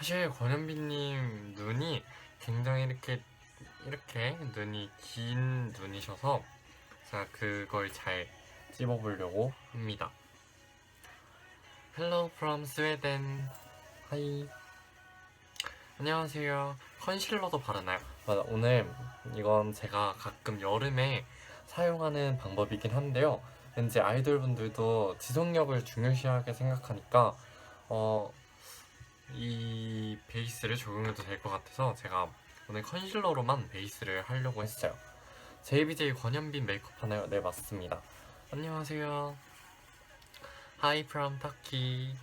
사실 권현빈님 눈이 굉장히 이렇게 눈이 긴 눈이셔서 제가 그걸 잘 찝어보려고 합니다. Hello from Sweden. 하이. 안녕하세요. 컨실러도 바르나요? 맞아, 오늘 이건 제가 가끔 여름에 사용하는 방법이긴 한데요. 왠지 아이돌분들도 지속력을 중요시하게 생각하니까 어, 이 베이스를 적용해도 될 것 같아서 제가 오늘 컨실러로만 베이스를 하려고 했어요. JBJ 권현빈 메이크업 하나요? 네, 맞습니다. 안녕하세요. Hi from Turkey.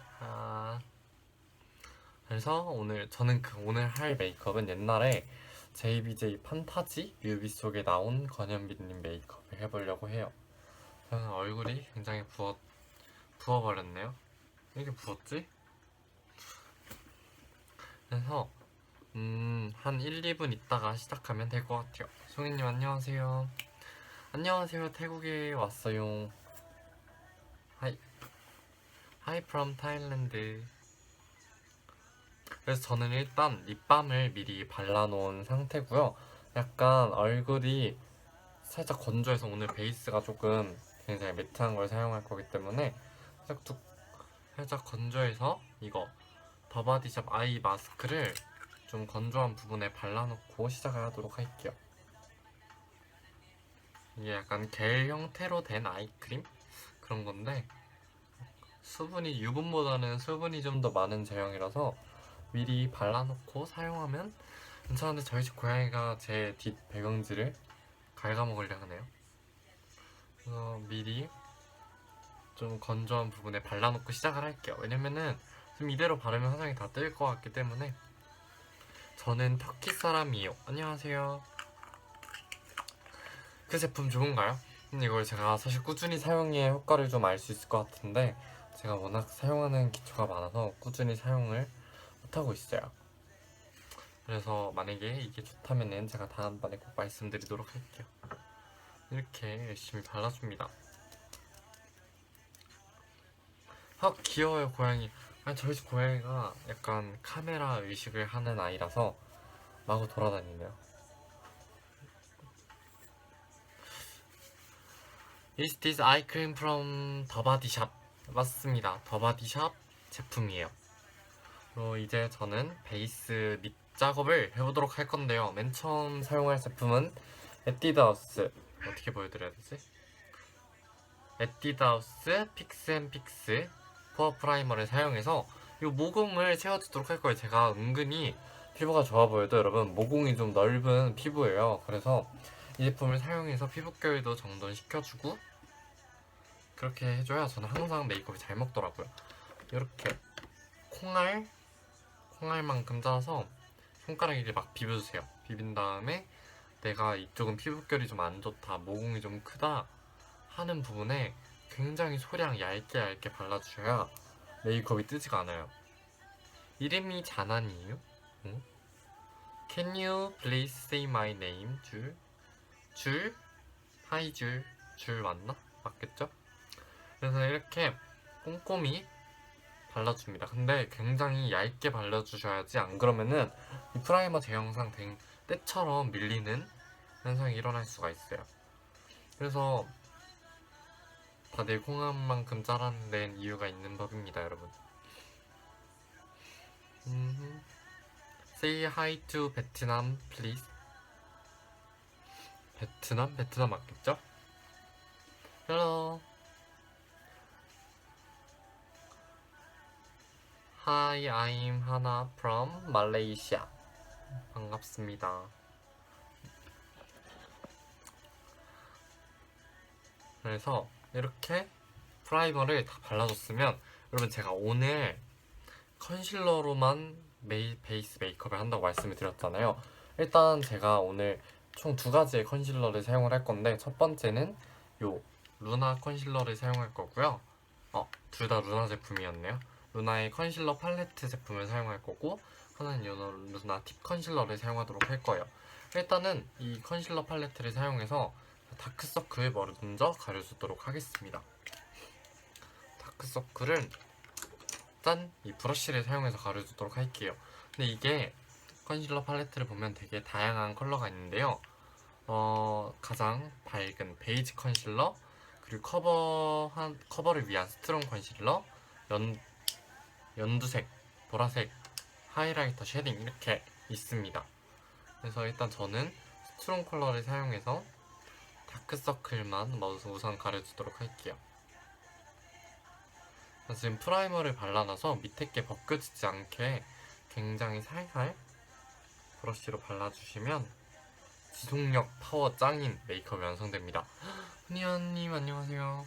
그래서 저는 오늘 할 메이크업은 옛날에 JBJ 판타지 뮤비 속에 나온 권현빈님 메이크업을 해보려고 해요. 저는 얼굴이 굉장히 부어버렸네요. 왜 이렇게 부었지? 그래서 한 1, 2분 있다가 시작하면 될 것 같아요. 송이님 안녕하세요. 안녕하세요. 태국에 왔어요. 하이. 하이 from Thailand. 그래서 저는 일단 립밤을 미리 발라놓은 상태고요. 약간 얼굴이 살짝 건조해서 오늘 베이스가 조금 굉장히 매트한 걸 사용할 거기 때문에 살짝 건조해서 이거 더바디샵 아이 마스크를 좀 건조한 부분에 발라놓고 시작을 하도록 할게요. 이게 약간 겔 형태로 된 아이크림? 그런 건데 유분보다는 수분이 좀 더 많은 제형이라서 미리 발라놓고 사용하면 괜찮은데 저희 집 고양이가 제 뒷 배경지를 갉아먹으려 하네요. 그래서 미리 좀 건조한 부분에 발라놓고 시작을 할게요. 왜냐면은 지금 이대로 바르면 화장이 다 뜰 것 같기 때문에. 저는 터키 사람이에요. 안녕하세요. 그 제품 좋은가요? 이걸 제가 사실 꾸준히 사용해 효과를 좀 알 수 있을 것 같은데 제가 워낙 사용하는 기초가 많아서 꾸준히 사용을 못하고 있어요. 그래서 만약에 이게 좋다면은 제가 다음번에 꼭 말씀드리도록 할게요. 이렇게 열심히 발라줍니다. 귀여워요 고양이. 아니, 저희 집 고양이가 약간 카메라 의식을 하는 아이라서 마구 돌아다니네요. Is this eye cream from 더바디샵? 맞습니다. 더바디샵 제품이에요. 그리고 이제 저는 베이스 립 작업을 해보도록 할 건데요. 맨 처음 사용할 제품은 에뛰드하우스, 어떻게 보여드려야 되지? 에뛰드하우스 픽스앤픽스 코어 프라이머를 사용해서 이 모공을 채워주도록 할 거예요. 제가 은근히 피부가 좋아 보여도 여러분 모공이 좀 넓은 피부예요. 그래서 이 제품을 사용해서 피부결도 정돈시켜주고 그렇게 해줘야 저는 항상 메이크업이 잘 먹더라고요. 이렇게 콩알만큼 짜서 손가락에 막 비벼주세요. 비빈 다음에 내가 이쪽은 피부결이 좀 안 좋다, 모공이 좀 크다 하는 부분에 굉장히 소량 얇게 발라주셔야 메이크업이 뜨지가 않아요. 이름이 자난이에요? 응? Can you please say my name? 줄? 하이 줄 맞나? 맞겠죠? 그래서 이렇게 꼼꼼히 발라줍니다. 근데 굉장히 얇게 발라주셔야지 안 그러면은 이 프라이머 제형상 때처럼 밀리는 현상이 일어날 수가 있어요. 그래서 다들 콩알만큼 자라낸 이유가 있는 법입니다, 여러분. Say hi to 베트남, please. 베트남 맞겠죠? Hello. Hi, I'm Hana from Malaysia. 반갑습니다. 그래서 이렇게 프라이머를 다 발라줬으면 여러분 제가 오늘 컨실러로만 베이스 메이크업을 한다고 말씀을 드렸잖아요. 일단 제가 오늘 총 두 가지의 컨실러를 사용을 할 건데 첫 번째는 요 루나 컨실러를 사용할 거고요. 둘 다 루나 제품이었네요. 루나의 컨실러 팔레트 제품을 사용할 거고 하나는 요 루나 팁 컨실러를 사용하도록 할 거예요. 일단은 이 컨실러 팔레트를 사용해서 다크서클 먼저 가려주도록 하겠습니다. 다크서클은 짠! 이 브러쉬를 사용해서 가려주도록 할게요. 근데 이게 컨실러 팔레트를 보면 되게 다양한 컬러가 있는데요. 가장 밝은 베이지 컨실러, 그리고 커버를 위한 스트롱 컨실러, 연두색, 보라색, 하이라이터, 쉐딩 이렇게 있습니다. 그래서 일단 저는 스트롱 컬러를 사용해서 다크서클만 우선 가려주도록 할게요. 지금 프라이머를 발라놔서 밑에 게 벗겨지지 않게 굉장히 살살 브러쉬로 발라주시면 지속력 파워 짱인 메이크업이 완성됩니다. 훈이언님 안녕하세요.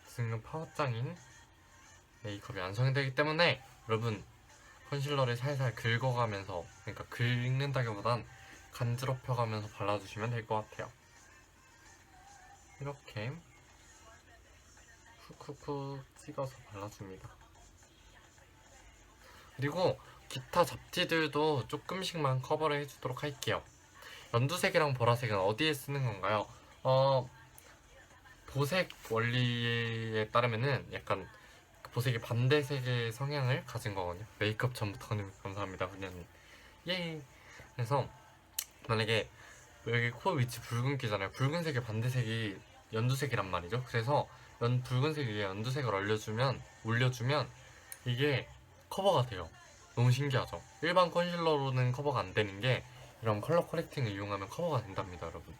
지속력 파워 짱인 메이크업이 완성이 되기 때문에 여러분 컨실러를 살살 긁어가면서, 그러니까 긁는다기보단 간지럽혀가면서 발라주시면 될 것 같아요. 이렇게 쿡쿡쿡 찍어서 발라줍니다. 그리고 기타 잡티들도 조금씩만 커버를 해주도록 할게요. 연두색이랑 보라색은 어디에 쓰는 건가요? 보색 원리에 따르면은 약간 보색의 반대색의 성향을 가진 거거든요. 메이크업 전부터는 감사합니다, 그냥. 예. 그래서 만약에 여기 코 위치 붉은기잖아요. 붉은색의 반대색이 연두색이란 말이죠. 그래서 붉은색 위에 연두색을 올려주면 이게 커버가 돼요. 너무 신기하죠? 일반 컨실러로는 커버가 안 되는 게 이런 컬러 커렉팅을 이용하면 커버가 된답니다, 여러분.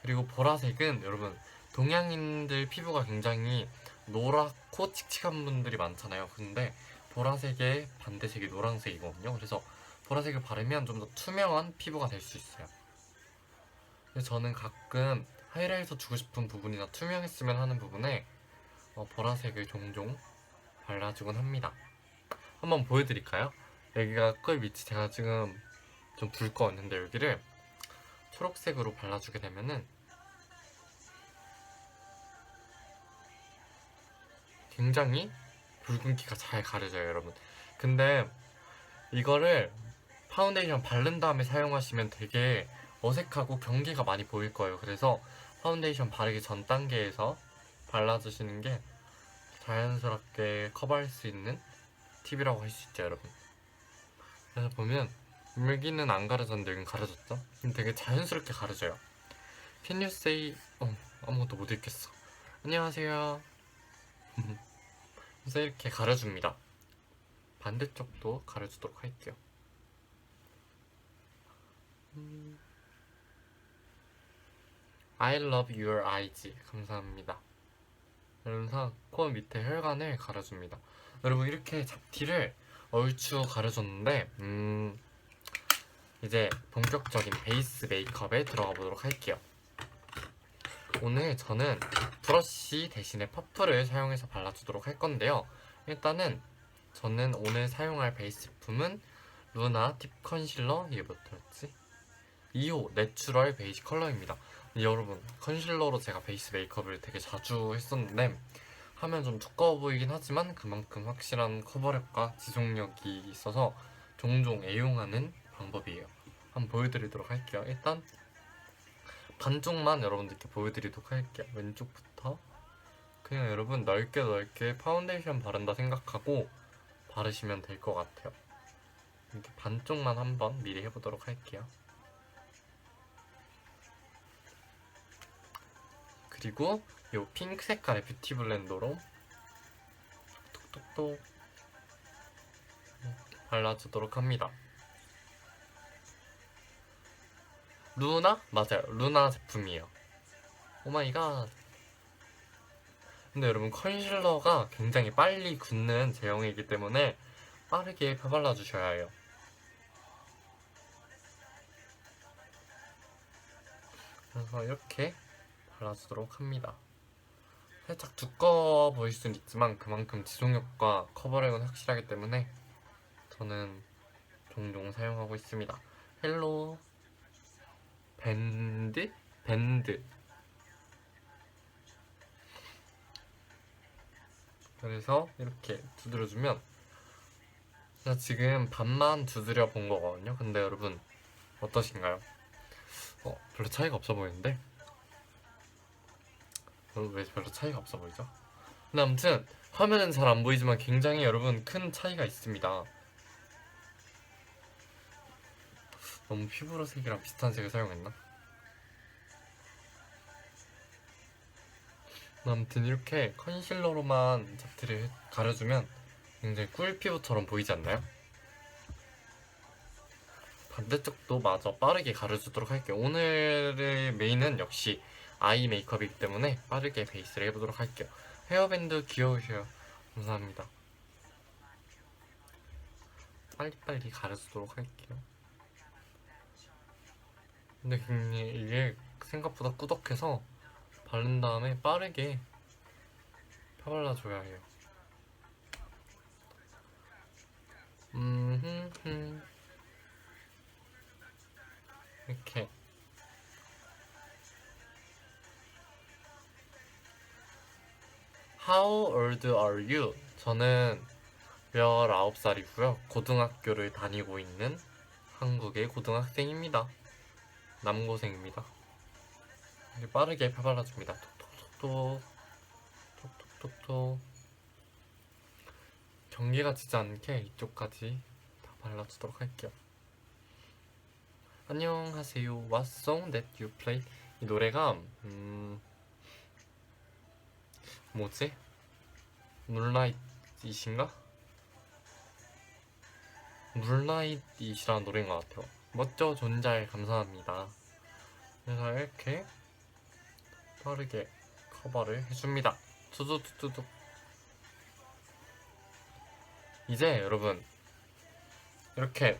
그리고 보라색은 여러분 동양인들 피부가 굉장히 노랗고 칙칙한 분들이 많잖아요. 근데 보라색의 반대색이 노란색이거든요. 그래서 보라색을 바르면 좀 더 투명한 피부가 될 수 있어요. 그래서 저는 가끔 하이라이터 주고 싶은 부분이나 투명했으면 하는 부분에 보라색을 종종 발라주곤 합니다. 한번 보여드릴까요? 여기가 컬 위치 제가 지금 좀 붉 거였는데 여기를 초록색으로 발라주게 되면은 굉장히 붉은기가 잘 가려져요, 여러분. 근데 이거를 파운데이션 바른 다음에 사용하시면 되게 어색하고 경계가 많이 보일 거예요. 그래서 파운데이션 바르기 전 단계에서 발라주시는 게 자연스럽게 커버할 수 있는 팁이라고 할 수 있죠, 여러분. 그래서 보면 여기는 안 가려졌는데 여긴 가려졌죠? 되게 자연스럽게 가려져요. Can you say... 아무것도 못 읽겠어. 안녕하세요. 그래서 이렇게 가려줍니다. 반대쪽도 가려주도록 할게요. I love your eyes. 감사합니다. 그래서 코 밑에 혈관을 가려줍니다. 여러분 이렇게 잡티를 얼추 가려줬는데 이제 본격적인 베이스 메이크업에 들어가 보도록 할게요. 오늘 저는 브러쉬 대신에 퍼프를 사용해서 발라주도록 할 건데요. 일단은 저는 오늘 사용할 베이스 제품은 루나 팁 컨실러, 이게 뭐였지? 2호 내추럴 베이지 컬러입니다. 여러분 컨실러로 제가 베이스 메이크업을 되게 자주 했었는데 하면 좀 두꺼워 보이긴 하지만 그만큼 확실한 커버력과 지속력이 있어서 종종 애용하는 방법이에요. 한번 보여드리도록 할게요. 일단 반쪽만 여러분들께 보여드리도록 할게요. 왼쪽부터 그냥 여러분 넓게 파운데이션 바른다 생각하고 바르시면 될 것 같아요. 이렇게 반쪽만 한번 미리 해보도록 할게요. 그리고 이 핑크 색깔의 뷰티 블렌더로 톡톡톡 발라주도록 합니다. 루나? 맞아요. 루나 제품이에요. 오마이갓. 근데 여러분 컨실러가 굉장히 빨리 굳는 제형이기 때문에 빠르게 펴발라주셔야 해요. 그래서 이렇게 발라주도록 합니다. 살짝 두꺼워 보일 수는 있지만 그만큼 지속력과 커버력은 확실하기 때문에 저는 종종 사용하고 있습니다. 헬로 밴드? 그래서 이렇게 두드려주면 제가 지금 반만 두드려 본 거거든요. 근데 여러분 어떠신가요? 별로 차이가 없어 보이는데? 왜 별로 차이가 없어 보이죠? 근데 아무튼 화면은 잘 안 보이지만 굉장히 여러분 큰 차이가 있습니다. 너무 피부로 색이랑 비슷한 색을 사용했나? 아무튼 이렇게 컨실러로만 잡티를 가려주면 굉장히 꿀피부처럼 보이지 않나요? 반대쪽도 마저 빠르게 가려주도록 할게요. 오늘의 메인은 역시 아이 메이크업이기 때문에 빠르게 베이스를 해보도록 할게요. 헤어밴드 귀여우셔요. 감사합니다. 빨리빨리 가려주도록 할게요. 근데 이게 생각보다 꾸덕해서 바른 다음에 빠르게 펴발라줘야 해요. 이렇게 How old are you? 저는 19살이고요. 고등학교를 다니고 있는 한국의 고등학생입니다. 남고생입니다. 빠르게 펴발라줍니다. 톡톡톡톡 톡톡톡톡. 경계가 지지 않게 이쪽까지 다 발라주도록 할게요. 안녕하세요. What song that you play? 이 노래가 뭐지? 물라이트이신가? 물라이트이시라는 노래인 것 같아요. 멋져 존잘 감사합니다. 그래서 이렇게 빠르게 커버를 해줍니다. 투두투두둑. 이제 여러분 이렇게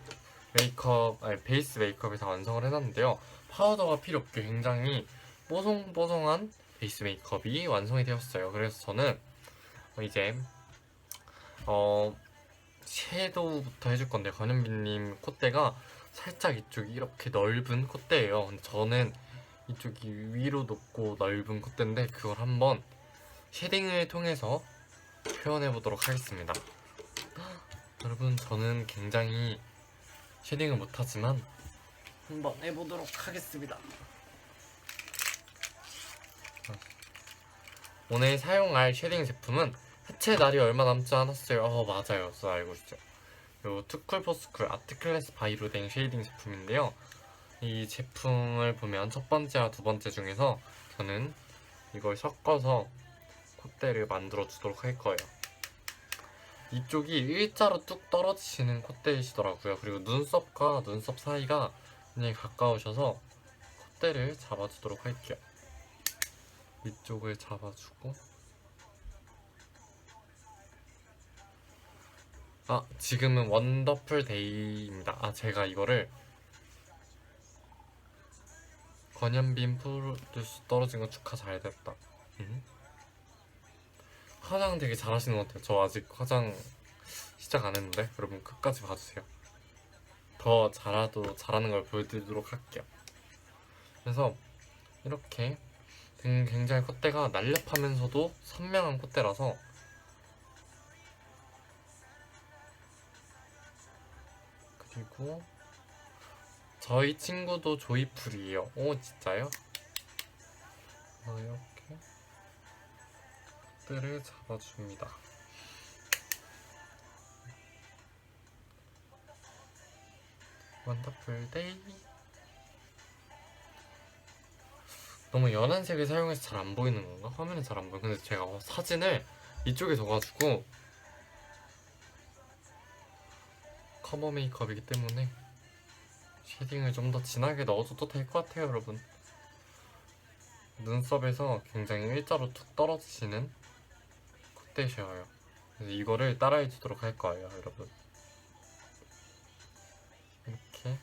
베이스 메이크업이 다 완성을 해놨는데요. 파우더가 필요 없게 굉장히 뽀송뽀송한 베이스 메이크업이 완성이 되었어요. 그래서 저는 이제 섀도우부터 해줄 건데, 권현빈님 콧대가 살짝 이쪽이 이렇게 넓은 콧대예요. 근데 저는 이쪽이 위로 높고 넓은 콧대인데 그걸 한번 쉐딩을 통해서 표현해 보도록 하겠습니다. 여러분, 저는 굉장히 쉐딩을 못하지만 한번 해보도록 하겠습니다. 오늘 사용할 쉐딩 제품은 해체 날이 얼마 남지 않았어요. 맞아요. 저 알고 있죠. 요 투쿨포스쿨 아트클래스 바이로 된 쉐이딩 제품인데요. 이 제품을 보면 첫 번째와 두 번째 중에서 저는 이걸 섞어서 콧대를 만들어 주도록 할 거예요. 이쪽이 일자로 뚝 떨어지시는 콧대이시더라고요. 그리고 눈썹과 눈썹 사이가 굉장히 가까우셔서 콧대를 잡아주도록 할게요. 위쪽을 잡아주고, 지금은 원더풀 데이입니다. 제가 이거를 권현빈 프로듀스 떨어진 거 축하 잘 됐다. 화장 되게 잘하시는 것 같아요. 저 아직 화장 시작 안 했는데 여러분 끝까지 봐주세요. 더 잘하는 걸 보여드리도록 할게요. 그래서 이렇게 굉장히 콧대가 날렵하면서도 선명한 콧대라서, 그리고 저희 친구도 조이풀이에요. 오, 진짜요? 이렇게 콧대를 잡아줍니다. 원더풀 데이. 너무 연한 색을 사용해서 잘 안 보이는 건가? 화면에 잘 안 보여. 근데 제가 사진을 이쪽에 둬가지고 커버 메이크업이기 때문에 쉐딩을 좀 더 진하게 넣어줘도 될 것 같아요, 여러분. 눈썹에서 굉장히 일자로 툭 떨어지시는 콧대 쉐어예요. 그래서 이거를 따라해주도록 할 거예요, 여러분. 이렇게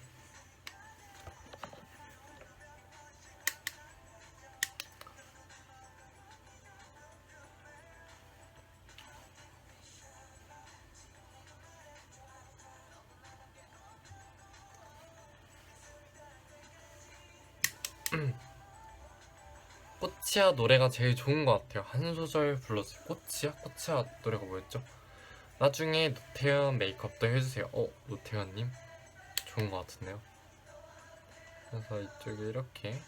꽃이야 노래가 제일 좋은 것 같아요. 한 소절 불러주세요. 꽃이야? 꽃이야 노래가 뭐였죠? 나중에 노태현 메이크업도 해주세요. 노태현님 좋은 것 같은데요. 그래서 이쪽에 이렇게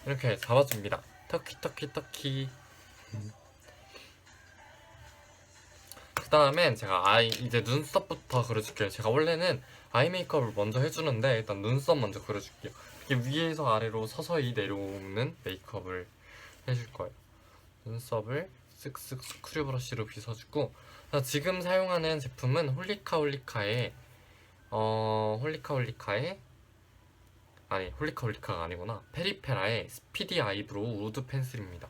이렇게 잡아줍니다. 터키. 그 다음엔 제가 이제 눈썹부터 그려줄게요. 제가 원래는 아이 메이크업을 먼저 해주는데 일단 눈썹 먼저 그려줄게요. 이렇게 위에서 아래로 서서히 내려오는 메이크업을 해줄 거예요. 눈썹을 쓱쓱 스크류 브러쉬로 빗어주고, 지금 사용하는 제품은 홀리카홀리카의 홀리카홀리카가 아니구나, 페리페라의 스피디 아이브로우 우드 펜슬입니다.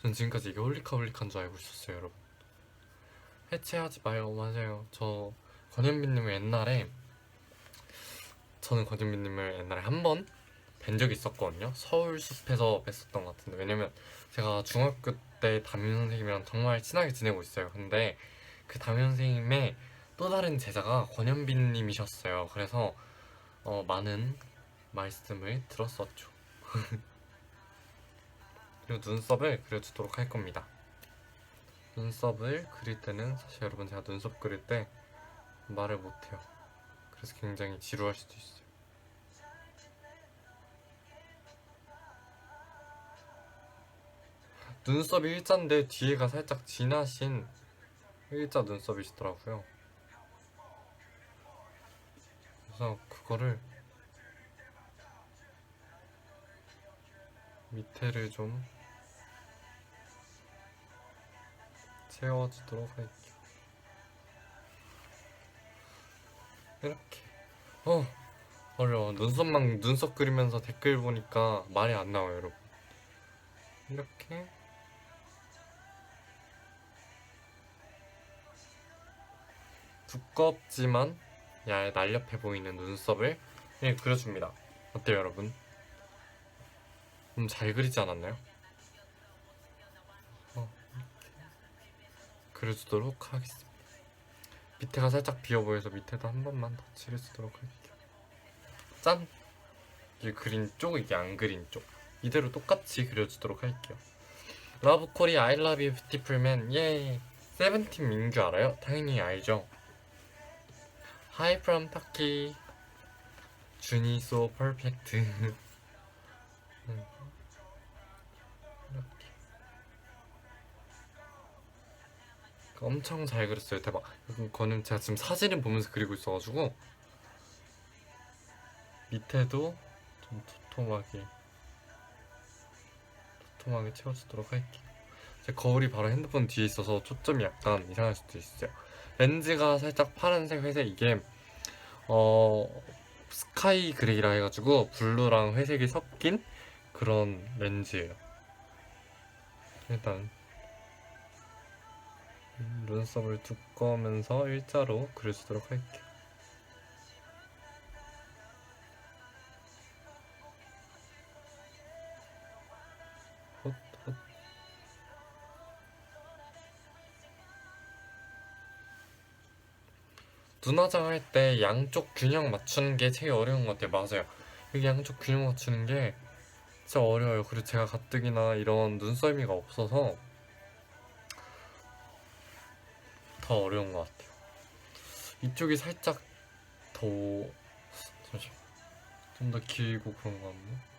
전 지금까지 이게 홀리카홀리카인 줄 알고 있었어요, 여러분. 해체하지 마요. 맞아요. 저는 권현빈님을 옛날에 한 번 뵌 적이 있었거든요. 서울숲에서 뵀었던 것 같은데, 왜냐면 제가 중학교 때 담임 선생님이랑 정말 친하게 지내고 있어요. 근데 그 담임 선생님의 또 다른 제자가 권현빈님이셨어요. 그래서 많은 말씀을 들었었죠. 그리고 눈썹을 그려주도록 할 겁니다. 눈썹을 그릴 때는 사실 여러분, 제가 눈썹 그릴 때 말을 못해요. 그래서 굉장히 지루할 수도 있어요. 눈썹이 일자인데 뒤에가 살짝 진하신 일자 눈썹이시더라고요. 그래서 그거를 밑에를 좀 채워주도록 할게요. 이렇게. 어려워. 눈썹 그리면서 댓글 보니까 말이 안 나와요, 여러분. 이렇게 두껍지만 날렵해 보이는 눈썹을 이렇게 그려줍니다. 어때요, 여러분? 잘 그리지 않았나요? 그려주도록 하겠습니다. 밑에가 살짝 비어 보여서 밑에도 한 번만 더 칠해주도록 할게요. 짠! 이게 그린 쪽, 이게 안 그린 쪽, 이대로 똑같이 그려주도록 할게요. 러브 코리아 I love you beautiful man. 예. 세븐틴 민규 알아요? 당연히 알죠. Hi from Turkey. 준이 so perfect. 이렇게. 엄청 잘 그렸어요. 대박. 이거는 제가 지금 사진을 보면서 그리고 있어가지고 밑에도 좀 도톰하게 채워주도록 할게요. 제 거울이 바로 핸드폰 뒤에 있어서 초점이 약간 이상할 수도 있어요. 렌즈가 살짝 파란색, 회색, 이게 스카이 그레이라 해가지고 블루랑 회색이 섞인 그런 렌즈예요. 일단 눈썹을 두꺼우면서 일자로 그려주도록 할게요. 눈 화장할 때 양쪽 균형 맞추는 게 제일 어려운 것 같아요. 맞아요. 여기 양쪽 균형 맞추는 게 진짜 어려워요. 그리고 제가 가뜩이나 이런 눈썰미가 없어서 더 어려운 것 같아요. 이쪽이 살짝 더 좀 더 길고 그런 것 같네.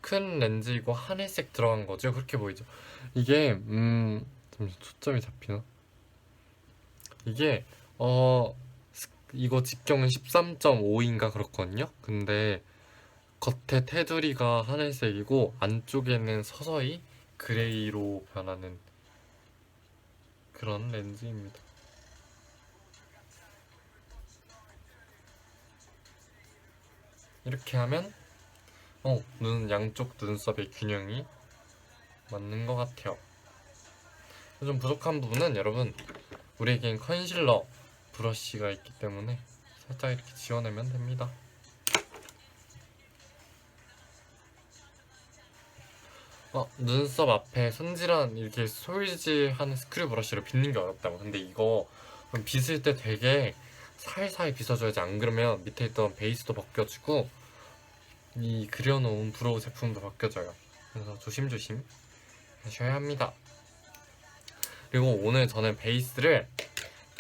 큰 렌즈이고 하늘색 들어간 거죠. 그렇게 보이죠. 이게 잠시 초점이 잡히나? 이게 이거 직경은 13.5인가 그렇거든요. 근데 겉에 테두리가 하늘색이고 안쪽에는 서서히 그레이로 변하는 그런 렌즈입니다. 이렇게 하면 양쪽 눈썹의 균형이 맞는 것 같아요. 좀 부족한 부분은 여러분, 우리에겐 컨실러 브러쉬가 있기 때문에 살짝 이렇게 지워내면 됩니다. 눈썹 앞에 손질한 이렇게 솔질하는 스크류 브러쉬로 빗는 게 어렵다고. 근데 이거 빗을 때 되게 살살 빗어줘야지, 안 그러면 밑에 있던 베이스도 벗겨지고 이 그려놓은 브로우 제품도 벗겨져요. 그래서 조심조심 하셔야 합니다. 그리고 오늘 저는 베이스를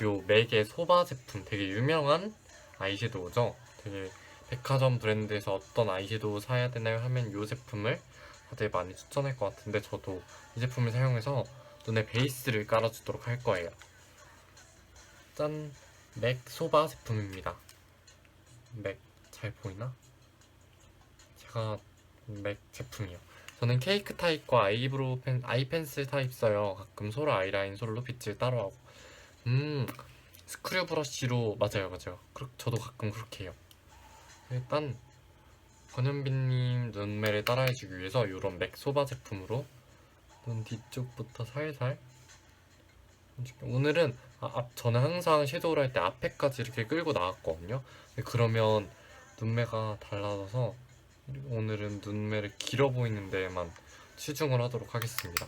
요 맥의 소바 제품 되게 유명한 아이섀도우죠. 되게 백화점 브랜드에서 어떤 아이섀도우 사야 되나요 하면 요 제품을 다들 많이 추천할 것 같은데 저도 이 제품을 사용해서 눈에 베이스를 깔아주도록 할 거예요. 짠! 맥 소바 제품입니다. 맥 잘 보이나? 제가 맥 제품이요. 저는 케이크 타입과 아이브로우 아이 펜슬 타입 써요. 가끔 소라 아이라인, 솔로 빗질 따로 하고. 스크류 브러쉬로 맞아요. 저도 가끔 그렇게 해요. 일단 권현빈님 눈매를 따라해주기 위해서 이런 맥 소바 제품으로 눈 뒤쪽부터 살살. 오늘은 저는 항상 섀도우를 할 때 앞에까지 이렇게 끌고 나왔거든요. 그러면 눈매가 달라져서 오늘은 눈매를 길어 보이는 데에만 치중을 하도록 하겠습니다.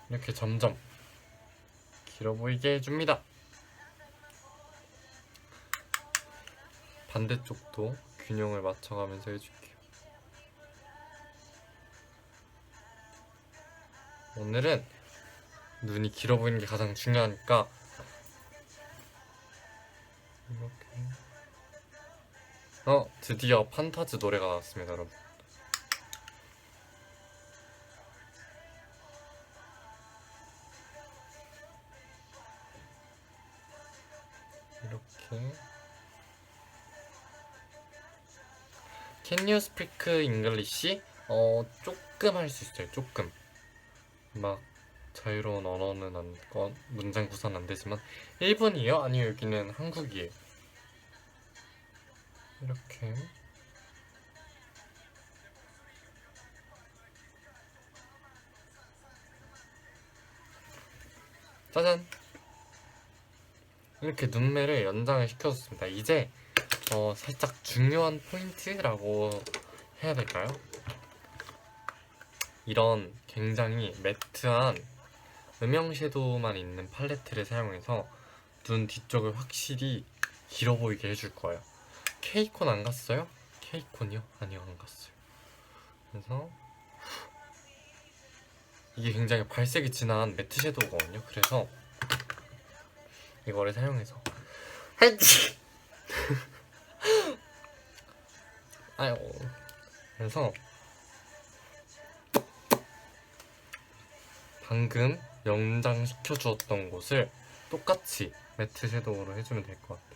이렇게 점점 길어 보이게 해줍니다. 반대쪽도 균형을 맞춰가면서 해줄게요. 오늘은 눈이 길어 보이는 게 가장 중요하니까 이렇게. 드디어 판타즈 노래가 나왔습니다, 여러분. 이렇게. Can you speak English? 조금 할 수 있어요. 조금. 막 자유로운 언어는 문장 구사는 안 되지만 일본이에요? 아니요, 여기는 한국이에요. 이렇게. 짜잔! 이렇게 눈매를 연장을 시켜줬습니다. 이제 살짝 중요한 포인트라고 해야 될까요? 이런 굉장히 매트한 음영 섀도우만 있는 팔레트를 사용해서 눈 뒤쪽을 확실히 길어 보이게 해줄 거예요. K콘 안 갔어요? K콘이요? 아니요, 안 갔어요. 그래서 이게 굉장히 발색이 진한 매트 섀도우거든요. 그래서 이거를 사용해서 그래서 방금 연장시켜 주었던 곳을 똑같이 매트 섀도우로 해주면 될 것 같아요.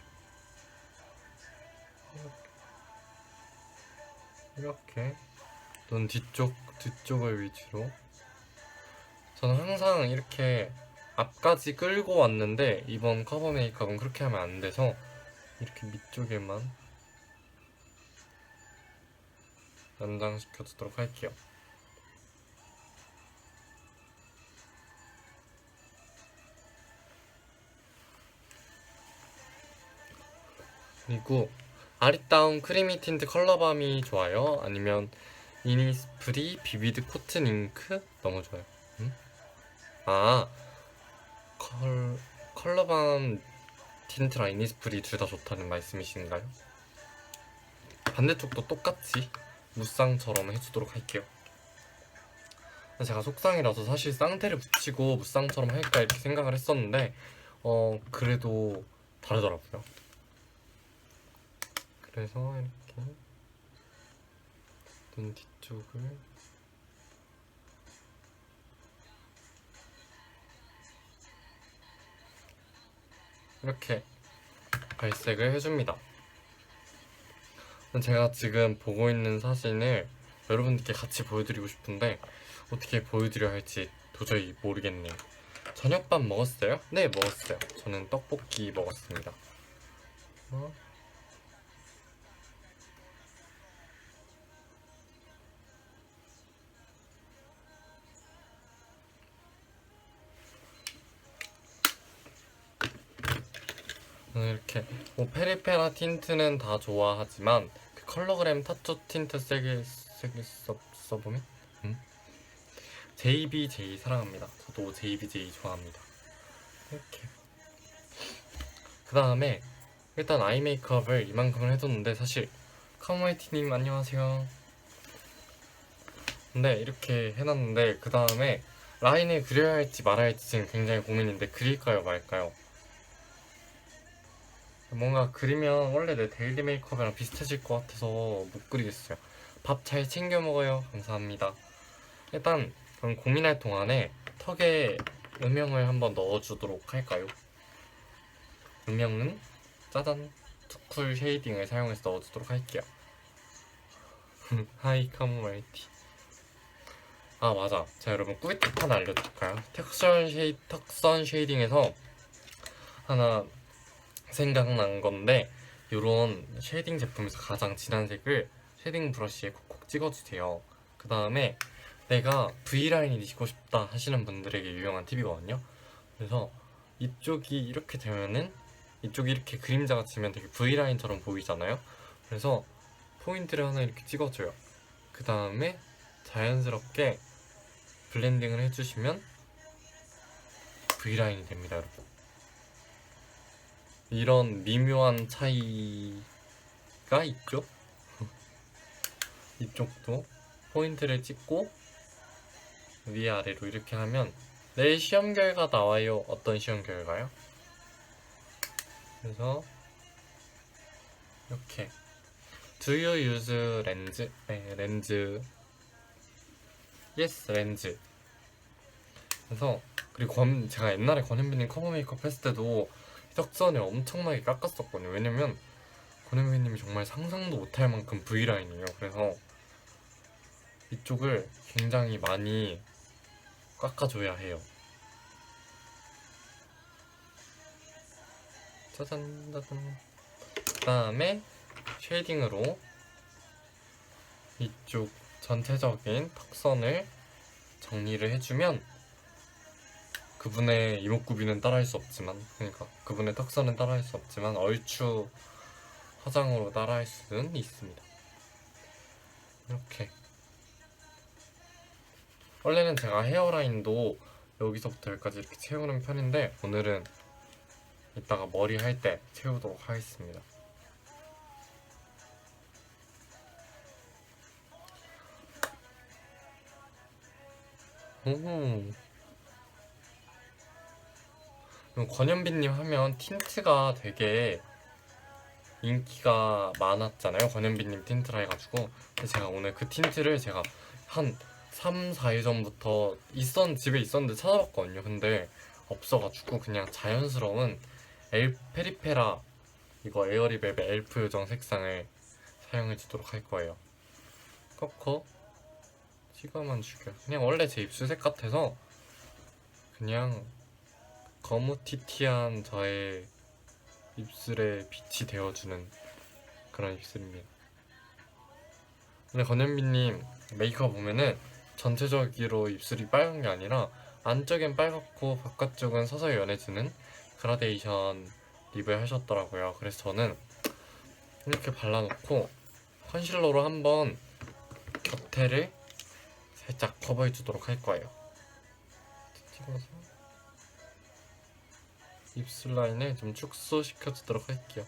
이렇게 눈 뒤쪽을 위주로. 저는 항상 이렇게 앞까지 끌고 왔는데 이번 커버 메이크업은 그렇게 하면 안 돼서 이렇게 밑쪽에만 연장시켜 주도록 할게요. 그리고 아리따운 크리미 틴트 컬러밤이 좋아요? 아니면 이니스프리 비비드 코튼 잉크? 너무 좋아요. 컬러밤 틴트랑 이니스프리 둘 다 좋다는 말씀이신가요? 반대쪽도 똑같이 무쌍처럼 해주도록 할게요. 제가 속상이라서 사실 쌍테를 붙이고 무쌍처럼 할까 이렇게 생각을 했었는데 그래도 다르더라고요. 그래서 이렇게 눈 뒤쪽을 이렇게 발색을 해줍니다. 제가 지금 보고 있는 사진을 여러분들께 같이 보여드리고 싶은데 어떻게 보여드려야 할지 도저히 모르겠네요. 저녁밥 먹었어요? 네, 먹었어요. 저는 떡볶이 먹었습니다. 이렇게 페리페라 틴트는 다 좋아하지만 그 컬러그램 타투 틴트 세게 써보면 JBJ 사랑합니다. 저도 JBJ 좋아합니다. 이렇게 그 다음에 일단 아이 메이크업을 이만큼을 해뒀는데 사실 카모마이티님 안녕하세요. 근데 이렇게 해놨는데 그 다음에 라인을 그려야 할지 말아야 할지 지금 굉장히 고민인데 그릴까요 말까요? 뭔가 그리면 원래 내 데일리 메이크업이랑 비슷해질 것 같아서 못 그리겠어요. 밥 잘 챙겨 먹어요. 감사합니다. 일단 그럼 고민할 동안에 턱에 음영을 한번 넣어주도록 할까요? 음영은 짜잔 투쿨 쉐이딩을 사용해서 넣어주도록 할게요. 하이 카모마이티. 아 맞아, 자 여러분 꿀팁 하나 알려드릴까요? 턱선 쉐이딩에서 하나 생각난 건데, 요런 쉐이딩 제품에서 가장 진한 색을 쉐이딩 브러쉬에 콕콕 찍어주세요. 그 다음에 내가 V라인이 지고 싶다 하시는 분들에게 유용한 팁이거든요. 그래서 이쪽이 이렇게 되면은 이쪽이 이렇게 그림자가 지면 되게 V라인처럼 보이잖아요. 그래서 포인트를 하나 이렇게 찍어줘요. 그 다음에 자연스럽게 블렌딩을 해주시면 V라인이 됩니다, 여러분. 이런 미묘한 차이가 있죠? 이쪽도 포인트를 찍고 위아래로 이렇게 하면 내일 시험 결과 나와요. 어떤 시험 결과요? 그래서 이렇게 Do you use 렌즈? 네, 렌즈. Yes, 렌즈. 그래서 그리고 제가 옛날에 권현빈님 커버 메이크업 했을 때도 턱선을 엄청나게 깎았었거든요. 왜냐면 권현빈님이 정말 상상도 못할 만큼 V라인이에요. 그래서 이쪽을 굉장히 많이 깎아줘야 해요. 짜잔 짜잔. 그 다음에 쉐이딩으로 이쪽 전체적인 턱선을 정리를 해주면 그분의 이목구비는 따라할 수 없지만, 그러니까 그분의 턱선은 따라할 수 없지만 얼추 화장으로 따라할 수는 있습니다. 이렇게. 원래는 제가 헤어라인도 여기서부터 여기까지 이렇게 채우는 편인데 오늘은 이따가 머리 할 때 채우도록 하겠습니다. 권현빈님 하면 틴트가 되게 인기가 많았잖아요. 권현빈님 틴트라 해가지고. 근데 제가 오늘 그 틴트를 제가 한 3, 4일 전부터 집에 있었는데 찾아봤거든요. 근데 없어가지고 그냥 자연스러운 페리페라 이거 에어리벨벳 엘프 요정 색상을 사용해주도록 할 거예요. 꺾어 찍어만 줄게요. 그냥 원래 제 입술색 같아서 그냥 거무튀튀한 저의 입술에 빛이 되어주는 그런 입술입니다. 근데 권현빈님 메이크업 보면은 전체적으로 입술이 빨간 게 아니라 안쪽엔 빨갛고 바깥쪽은 서서히 연해지는 그라데이션 립을 하셨더라고요. 그래서 저는 이렇게 발라놓고 컨실러로 한번 곁에를 살짝 커버해주도록 할 거예요. 찍어서 입술 라인을 좀 축소시켜주도록 할게요.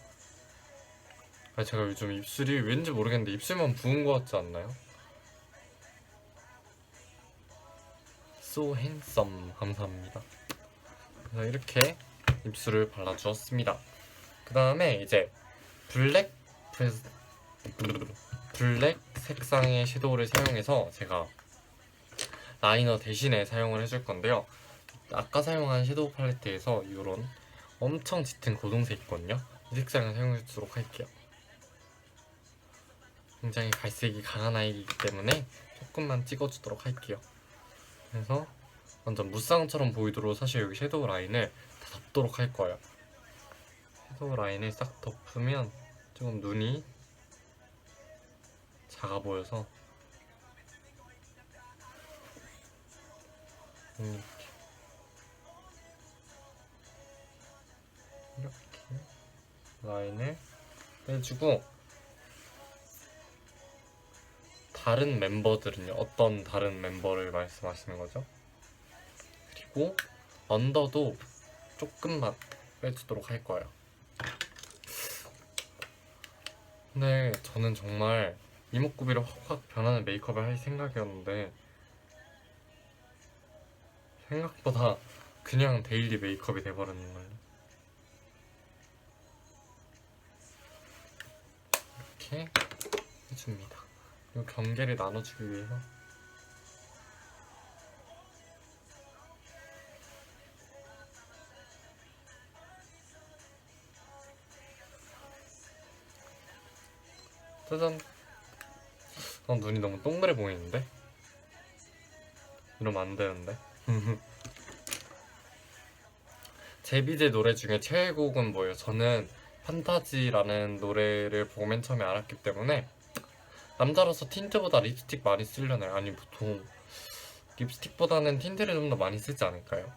제가 요즘 입술이 왠지 모르겠는데 입술만 부은 것 같지 않나요? So handsome. 감사합니다. 그래서 이렇게 입술을 발라주었습니다. 그 다음에 이제 블랙 색상의 섀도우를 사용해서 제가 라이너 대신에 사용을 해줄 건데요. 아까 사용한 섀도우 팔레트에서 이런 엄청 짙은 고동색 있거든요. 이 색상을 사용해주도록 할게요. 굉장히 갈색이 강한 아이이기 때문에 조금만 찍어주도록 할게요. 그래서 완전 무쌍처럼 보이도록 사실 여기 섀도우 라인을 다 덮도록 할 거예요. 섀도우 라인을 싹 덮으면 조금 눈이 작아 보여서 이렇게 라인을 빼주고, 다른 멤버들은요? 어떤 다른 멤버를 말씀하시는 거죠? 그리고 언더도 조금만 빼주도록 할 거예요. 근데 저는 정말 이목구비를 확확 변하는 메이크업을 할 생각이었는데 생각보다 그냥 데일리 메이크업이 돼버리는 거예요. 이렇게 해줍니다. 이 경계를 나눠주기 위해서 짜잔. 눈이 너무 동그래 보이는데? 이러면 안 되는데. 제비제 노래 중에 최애곡은 뭐예요? 저는 판타지라는 노래를 보고 맨 처음에 알았기 때문에 남자라서 틴트보다 립스틱 많이 쓰려나요? 아니 보통 립스틱보다는 틴트를 좀 더 많이 쓰지 않을까요?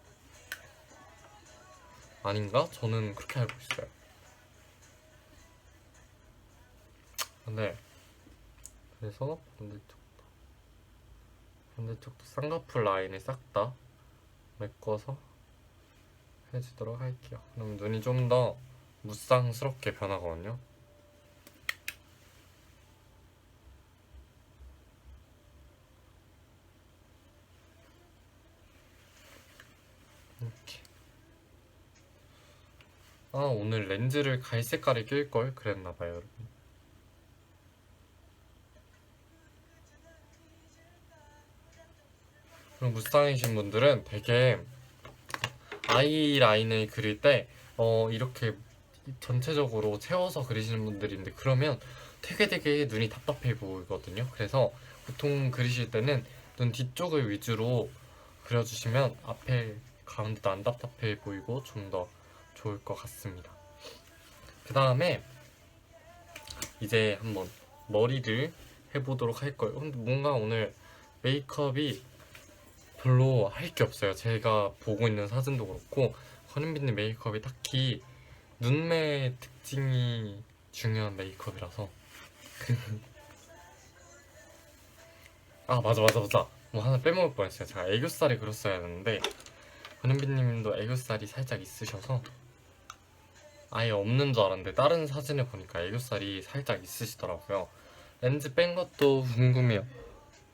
아닌가? 저는 그렇게 알고 있어요. 근데 그래서 반대쪽도 쌍꺼풀 라인을 싹 다 메꿔서 해주도록 할게요. 그럼 눈이 좀 더 무쌍스럽게 변하거든요. 이렇게. 오늘 렌즈를 갈색깔에 낄걸 그랬나봐요, 여러분. 그리고 무쌍이신 분들은 되게 아이라인을 그릴 때 이렇게 전체적으로 채워서 그리시는 분들인데 그러면 되게 눈이 답답해 보이거든요. 그래서 보통 그리실 때는 눈 뒤쪽을 위주로 그려주시면 앞에 가운데도 안 답답해 보이고 좀 더 좋을 것 같습니다. 그 다음에 이제 한번 머리를 해보도록 할 거예요. 근데 뭔가 오늘 메이크업이 별로 할 게 없어요. 제가 보고 있는 사진도 그렇고 허은빈님 메이크업이 딱히 눈매 특징이 중요한 메이크업이라서 맞아 뭐 하나 빼먹을 뻔했어요. 제가 애교살이 그렸어야 했는데 허은빈님도 애교살이 살짝 있으셔서 아예 없는 줄 알았는데 다른 사진을 보니까 애교살이 살짝 있으시더라고요. 렌즈 뺀 것도 궁금해요.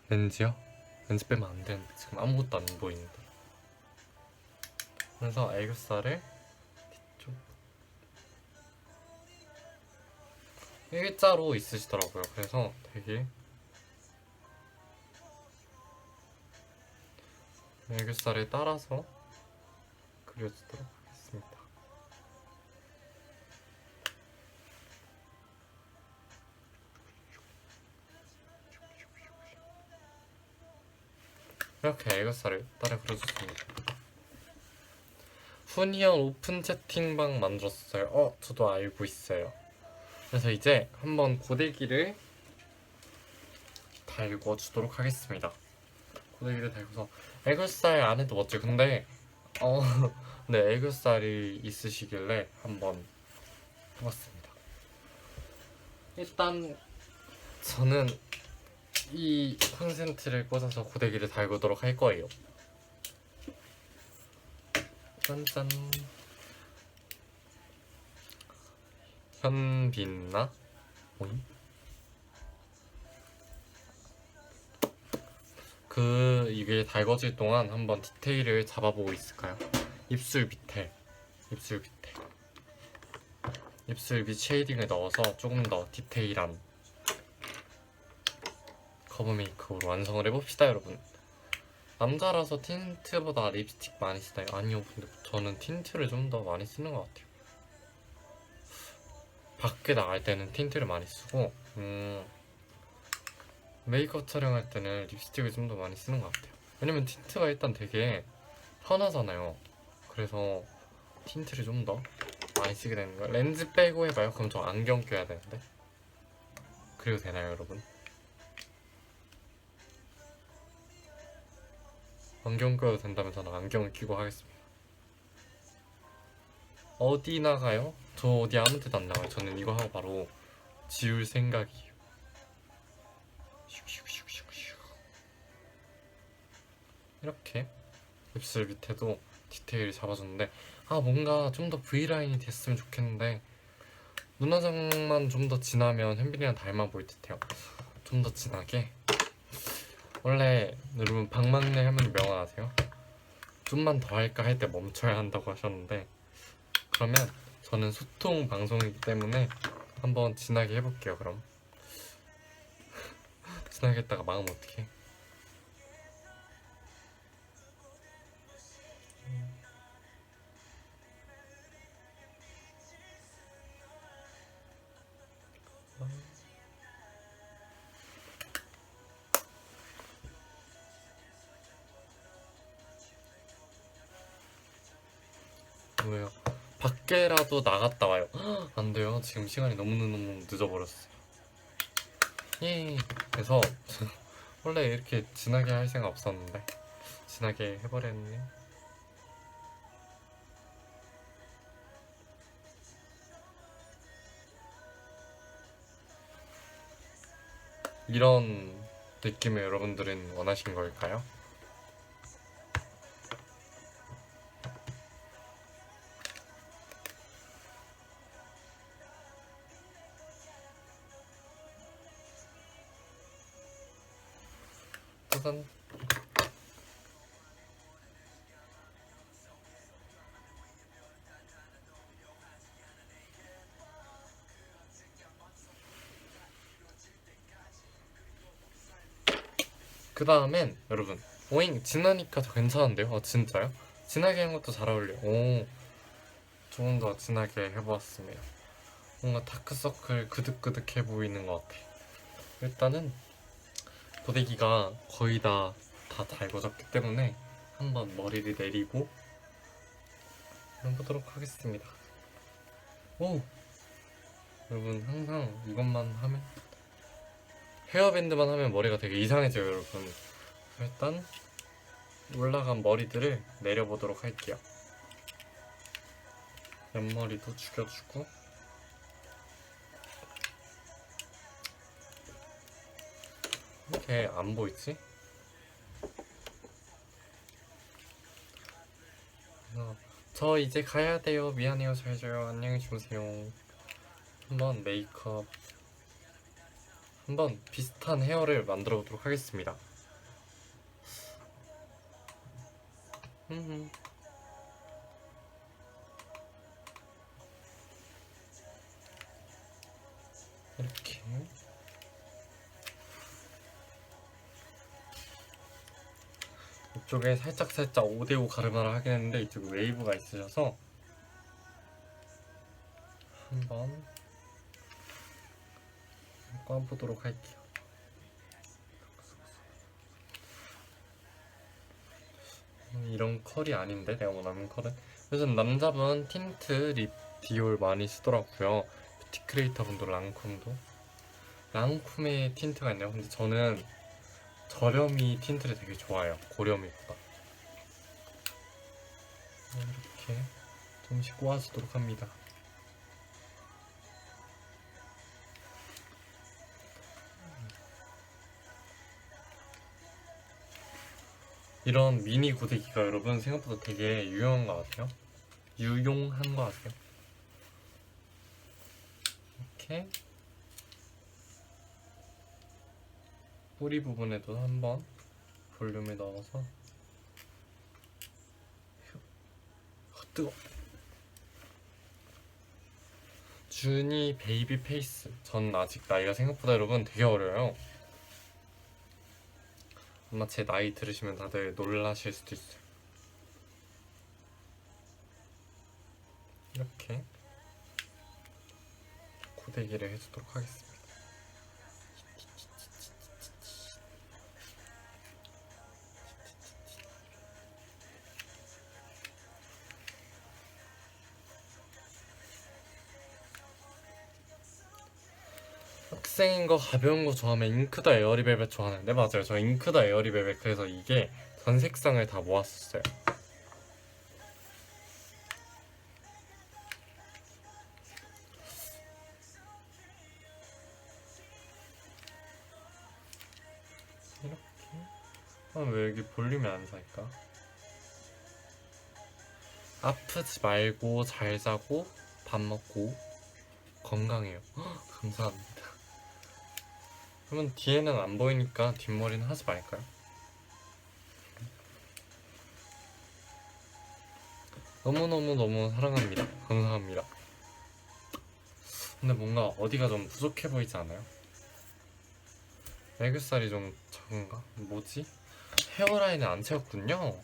렌즈요? 렌즈 빼면 안 되는데 지금 아무것도 안 보이는데. 그래서 애교살을 뒤쪽 일자로 있으시더라고요. 그래서 되게 애교살을 따라서 그려주도록 하겠습니다. 이렇게 애교살을 따라 그려줬습니다. 후니언 오픈 채팅방 만들었어요. 저도 알고 있어요. 그래서 이제 한번 고데기를 달궈주도록 하겠습니다. 고데기를 달궈서 애교살 안 해도 멋지. 근데 네, 애교살이 있으시길래 한번 해봤습니다. 일단 저는 이 콘센트를 꽂아서 고데기를 달구도록 할 거예요. 짠짠. 현빈나? 오잉? 이게 달궈질 동안 한번 디테일을 잡아보고 있을까요? 입술 밑에 입술 밑 쉐이딩을 넣어서 조금 더 디테일한 커브 메이크업으로 완성을 해봅시다, 여러분. 남자라서 틴트보다 립스틱 많이 쓰나요? 아니요, 근데 저는 틴트를 좀 더 많이 쓰는 것 같아요. 밖에 나갈 때는 틴트를 많이 쓰고 메이크업 촬영할 때는 립스틱을 좀 더 많이 쓰는 것 같아요. 왜냐면 틴트가 일단 되게 편하잖아요. 그래서 틴트를 좀 더 많이 쓰게 되는 거예요. 렌즈 빼고 해봐요. 그럼 저 안경 껴야 되는데. 그래도 되나요, 여러분? 안경 껴도 된다면 저는 안경을 끼고 하겠습니다. 어디 나가요? 저 어디 아무 데도 안 나가요. 저는 이거 하고 바로 지울 생각이에요. 이렇게 입술 밑에도 디테일을 잡아줬는데 뭔가 좀 더 V라인이 됐으면 좋겠는데 눈화장만 좀 더 진하면 현빈이랑 닮아 보일 듯해요. 좀 더 진하게. 원래 여러분 박막내 할머니 명언 아세요? 좀만 더 할까 할 때 멈춰야 한다고 하셨는데, 그러면 저는 소통 방송이기 때문에 한번 진하게 해볼게요. 그럼 진하게 했다가 망하면 어떡해. 왜요? 밖에라도 나갔다 와요. 안 돼요. 지금 시간이 너무너무 늦어버렸어요. 예. 그래서 원래 이렇게 진하게 할 생각 없었는데 진하게 해버렸네. 이런 느낌을 여러분들은 원하신 걸까요? 짜잔. 그 다음엔 여러분 오잉 진하니까 더 괜찮은데요? 진짜요? 진하게 한 것도 잘 어울려요. 오, 조금 더 진하게 해보았습니다. 뭔가 다크서클 그득그득해 보이는 것 같아. 일단은 고데기가 거의 다 달궈졌기 때문에 한번 머리를 내리고 해보도록 하겠습니다. 오! 여러분 항상 이것만 하면, 헤어밴드만 하면 머리가 되게 이상해져요 여러분. 일단 올라간 머리들을 내려보도록 할게요. 옆머리도 죽여주고, 이렇게 안 보이지? 저 이제 가야 돼요. 미안해요. 잘 자요. 안녕히 주무세요. 한번 메이크업, 한번 비슷한 헤어를 만들어 보도록 하겠습니다. 이렇게 이쪽에 살짝살짝 5대5 가르마를 하긴 했는데 이쪽에 웨이브가 있으셔서 한번 꽈보도록 할게요. 이런 컬이 아닌데 내가 원하는 컬은. 요즘 남자분 틴트 립 디올 많이 쓰더라고요. 뷰티 크리에이터 분도 랑콤도. 랑콤의 틴트가 있네요. 근데 저는 저렴이 틴트를 되게 좋아해요. 고렴이보다. 이렇게 좀씩 꼬아주도록 합니다. 이런 미니 고데기가 여러분 생각보다 되게 유용한 것 같아요. 유용한 것 같아요. 이렇게 뿌리 부분에도 한번 볼륨을 넣어서. 뜨거. 주니 베이비 페이스. 전 아직 나이가 생각보다 여러분 되게 어려요. 아마 제 나이 들으시면 다들 놀라실 수도 있어요. 이렇게 고데기를 해주도록 하겠습니다. 학생인 거 가벼운 거 좋아하면 잉크더 에어리벨벳 좋아하는데, 맞아요. 저 잉크더 에어리벨벳, 그래서 이게 전 색상을 다 모았었어요. 이렇게. 왜 여기 볼륨이 안 살까? 아프지 말고 잘 자고 밥 먹고 건강해요. 감사합니다. 그러면 뒤에는 안 보이니까 뒷머리는 하지 말까요? 너무너무너무 사랑합니다. 감사합니다. 근데 뭔가 어디가 좀 부족해 보이지 않아요? 애교살이 좀 적은가? 뭐지? 헤어라인을 안 채웠군요.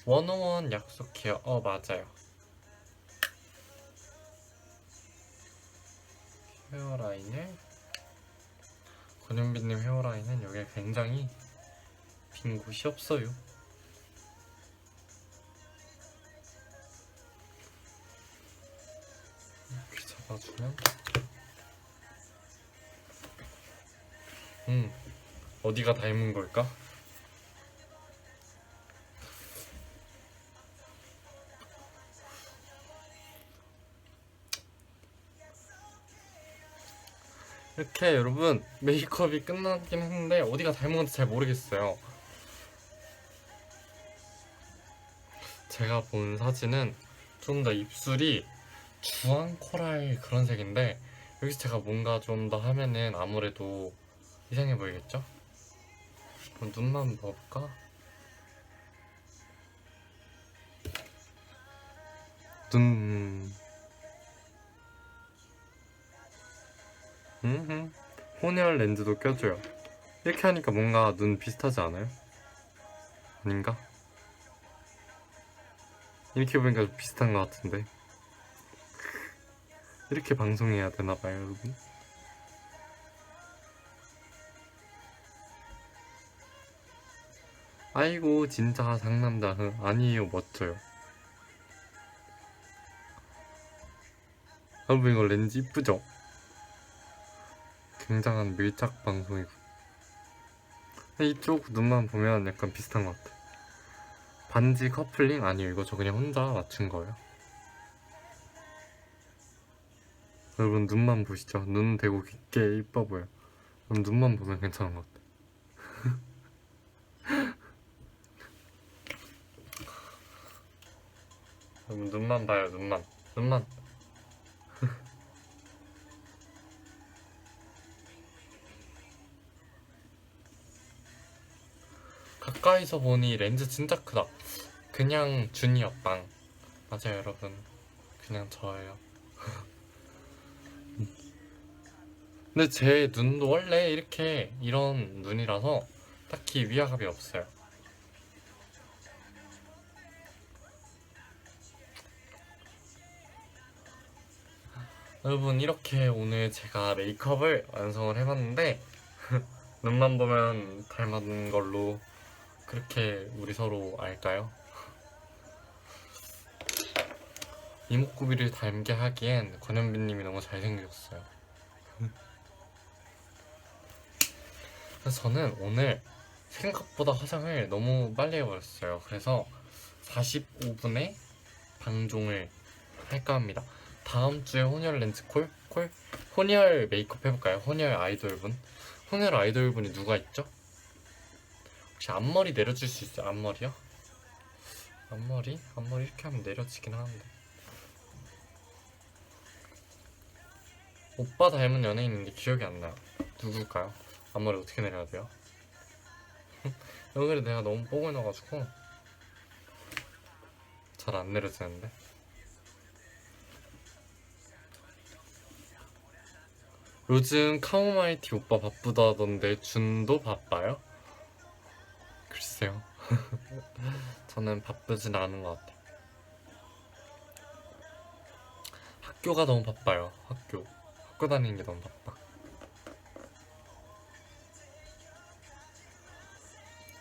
101 약속해요. 맞아요. 헤어라인을 권현빈님 헤어라인은 여기에 굉장히 빈 곳이 없어요. 이렇게 잡아주면 어디가 닮은 걸까? 이렇게 여러분 메이크업이 끝나긴 했는데 어디가 닮은 건지 잘 모르겠어요. 제가 본 사진은 좀 더 입술이 주황 코랄 그런 색인데 여기서 제가 뭔가 좀 더 하면은 아무래도 이상해 보이겠죠? 그럼 눈만 볼까? 눈... 혼혈 렌즈도 껴줘요. 이렇게 하니까 뭔가 눈 비슷하지 않아요? 아닌가? 이렇게 보니까 좀 비슷한 것 같은데 이렇게 방송해야 되나봐요 여러분. 아이고 진짜 상남자 아니에요 멋져요. 여러분 이거 렌즈 이쁘죠? 굉장한 밀착 방송이고 이쪽 눈만 보면 약간 비슷한 것 같아. 반지 커플링? 아니에요 이거 저 그냥 혼자 맞춘 거예요. 여러분 눈만 보시죠. 눈 대고 깊게 이뻐 보여. 그럼 눈만 보면 괜찮은 것 같아. 여러분 눈만 봐요 눈만 가까이서 보니 렌즈 진짜 크다. 그냥 준이었빵. 맞아요 여러분 그냥 저예요. 근데 제 눈도 원래 이렇게 이런 눈이라서 딱히 위화감이 없어요. 여러분 이렇게 오늘 제가 메이크업을 완성을 해봤는데 눈만 보면 닮은 걸로 그렇게 우리 서로 알까요? 이목구비를 닮게 하기엔 권현빈님이 너무 잘생겼어요. 그래서 저는 오늘 생각보다 화장을 너무 빨리 해버렸어요. 그래서 45분에 방종을 할까 합니다. 다음 주에 혼혈 렌즈 혼혈 메이크업 해볼까요? 혼혈 아이돌분? 혼혈 아이돌분이 누가 있죠? 혹시 앞머리 내려줄 수 있어요? 앞머리요? 앞머리 이렇게 하면 내려지긴 하는데 오빠 닮은 연예인인데 기억이 안 나요. 누굴까요? 앞머리 어떻게 내려야 돼요? 여기를 내가 너무 뽀글 넣어가지고 잘 안 내려지는데. 요즘 카모마이티 오빠 바쁘다던데 준도 바빠요? 글쎄요. 저는 바쁘진 않은 것 같아요. 학교가 너무 바빠요. 학교 다니는 게 너무 바빠.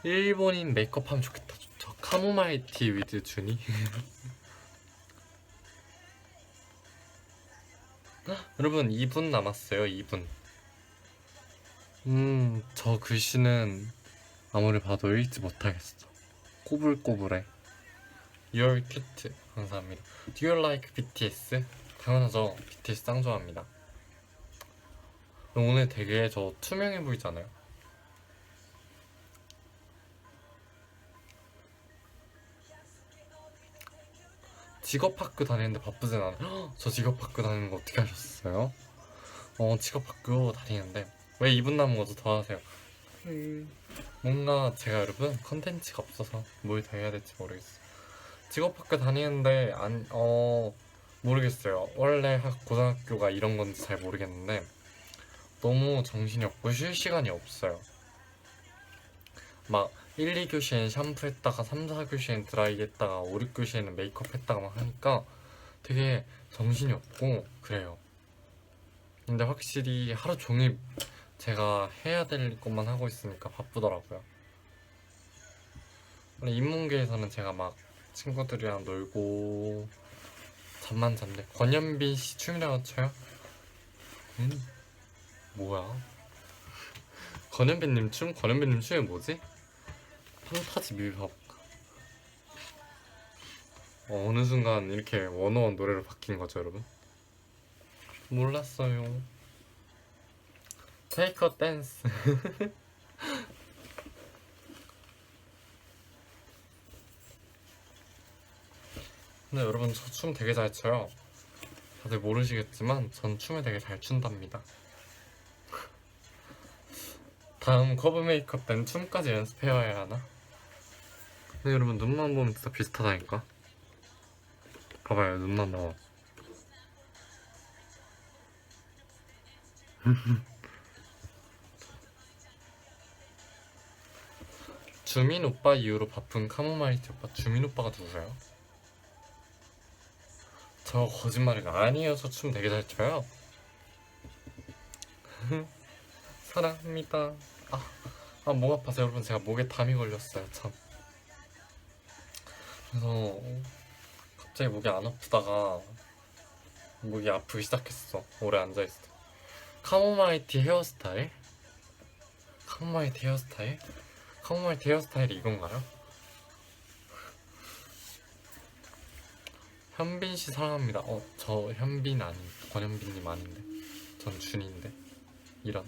일본인 메이크업 하면 좋겠다. 저 카모마이티 위드 준이. 여러분 2분 남았어요. 2분. 저 글씨는 아무리 봐도 읽지 못하겠어. 꼬불꼬불해. You're cute. 감사합니다. Do you like BTS? 당연하죠. BTS 짱 좋아합니다. 오늘 되게 저 투명해 보이잖아요. 직업학교 다니는데 바쁘진 않아요. 저 직업학교 다니는 거 어떻게 하셨어요? 직업학교 다니는데 왜 2분 남은 것도 더 하세요? 뭔가 제가 여러분 컨텐츠가 없어서 뭘 더 해야 될지 모르겠어요. 직업학교 다니는데 모르겠어요. 원래 고등학교가 이런 건지 잘 모르겠는데 너무 정신이 없고 쉴 시간이 없어요. 막 1, 2교시엔 샴푸했다가 3, 4교시엔 드라이 했다가 5, 6교시에는 메이크업 했다가 막 하니까 되게 정신이 없고 그래요. 근데 확실히 하루 종일 제가 해야 될 것만 하고 있으니까 바쁘더라고요. 원래 인문계에서는 제가 막 친구들이랑 놀고 잠만 잤네. 권현빈 씨 춤이라고 쳐요? 뭐야? 권현빈님 춤? 권현빈님 춤이 뭐지? 판타지 뮤비가 어느 순간 이렇게 원어원 노래로 바뀐 거죠, 여러분? 몰랐어요. Take a dance. 근데 여러분 저 춤 되게 잘 춰요. 다들 모르시겠지만 전 춤을 되게 잘 춘답니다. 다음 커브 메이크업 때는 춤까지 연습해야 하나? 근데 여러분 눈만 보면 진짜 비슷하다니까. 봐봐요, 눈만 나와. 주민 오빠 이후로 바쁜 카모마이트 오빠. 주민 오빠가 누구세요? 저 거짓말이가 아니에요. 저 춤 되게 잘 춰요. 사랑합니다. 목 아파서 여러분 제가 목에 담이 걸렸어요. 참. 그래서 갑자기 목이 안 아프다가 목이 아프기 시작했어. 오래 앉아있을 때. 카모마이트 헤어스타일? 카모마이트 헤어스타일? 카모마이트 헤어스타일이 이건가요? 현빈씨 사랑합니다. 저 현빈 아닙니다. 권현빈님 아닌데. 전 준인데. 이런.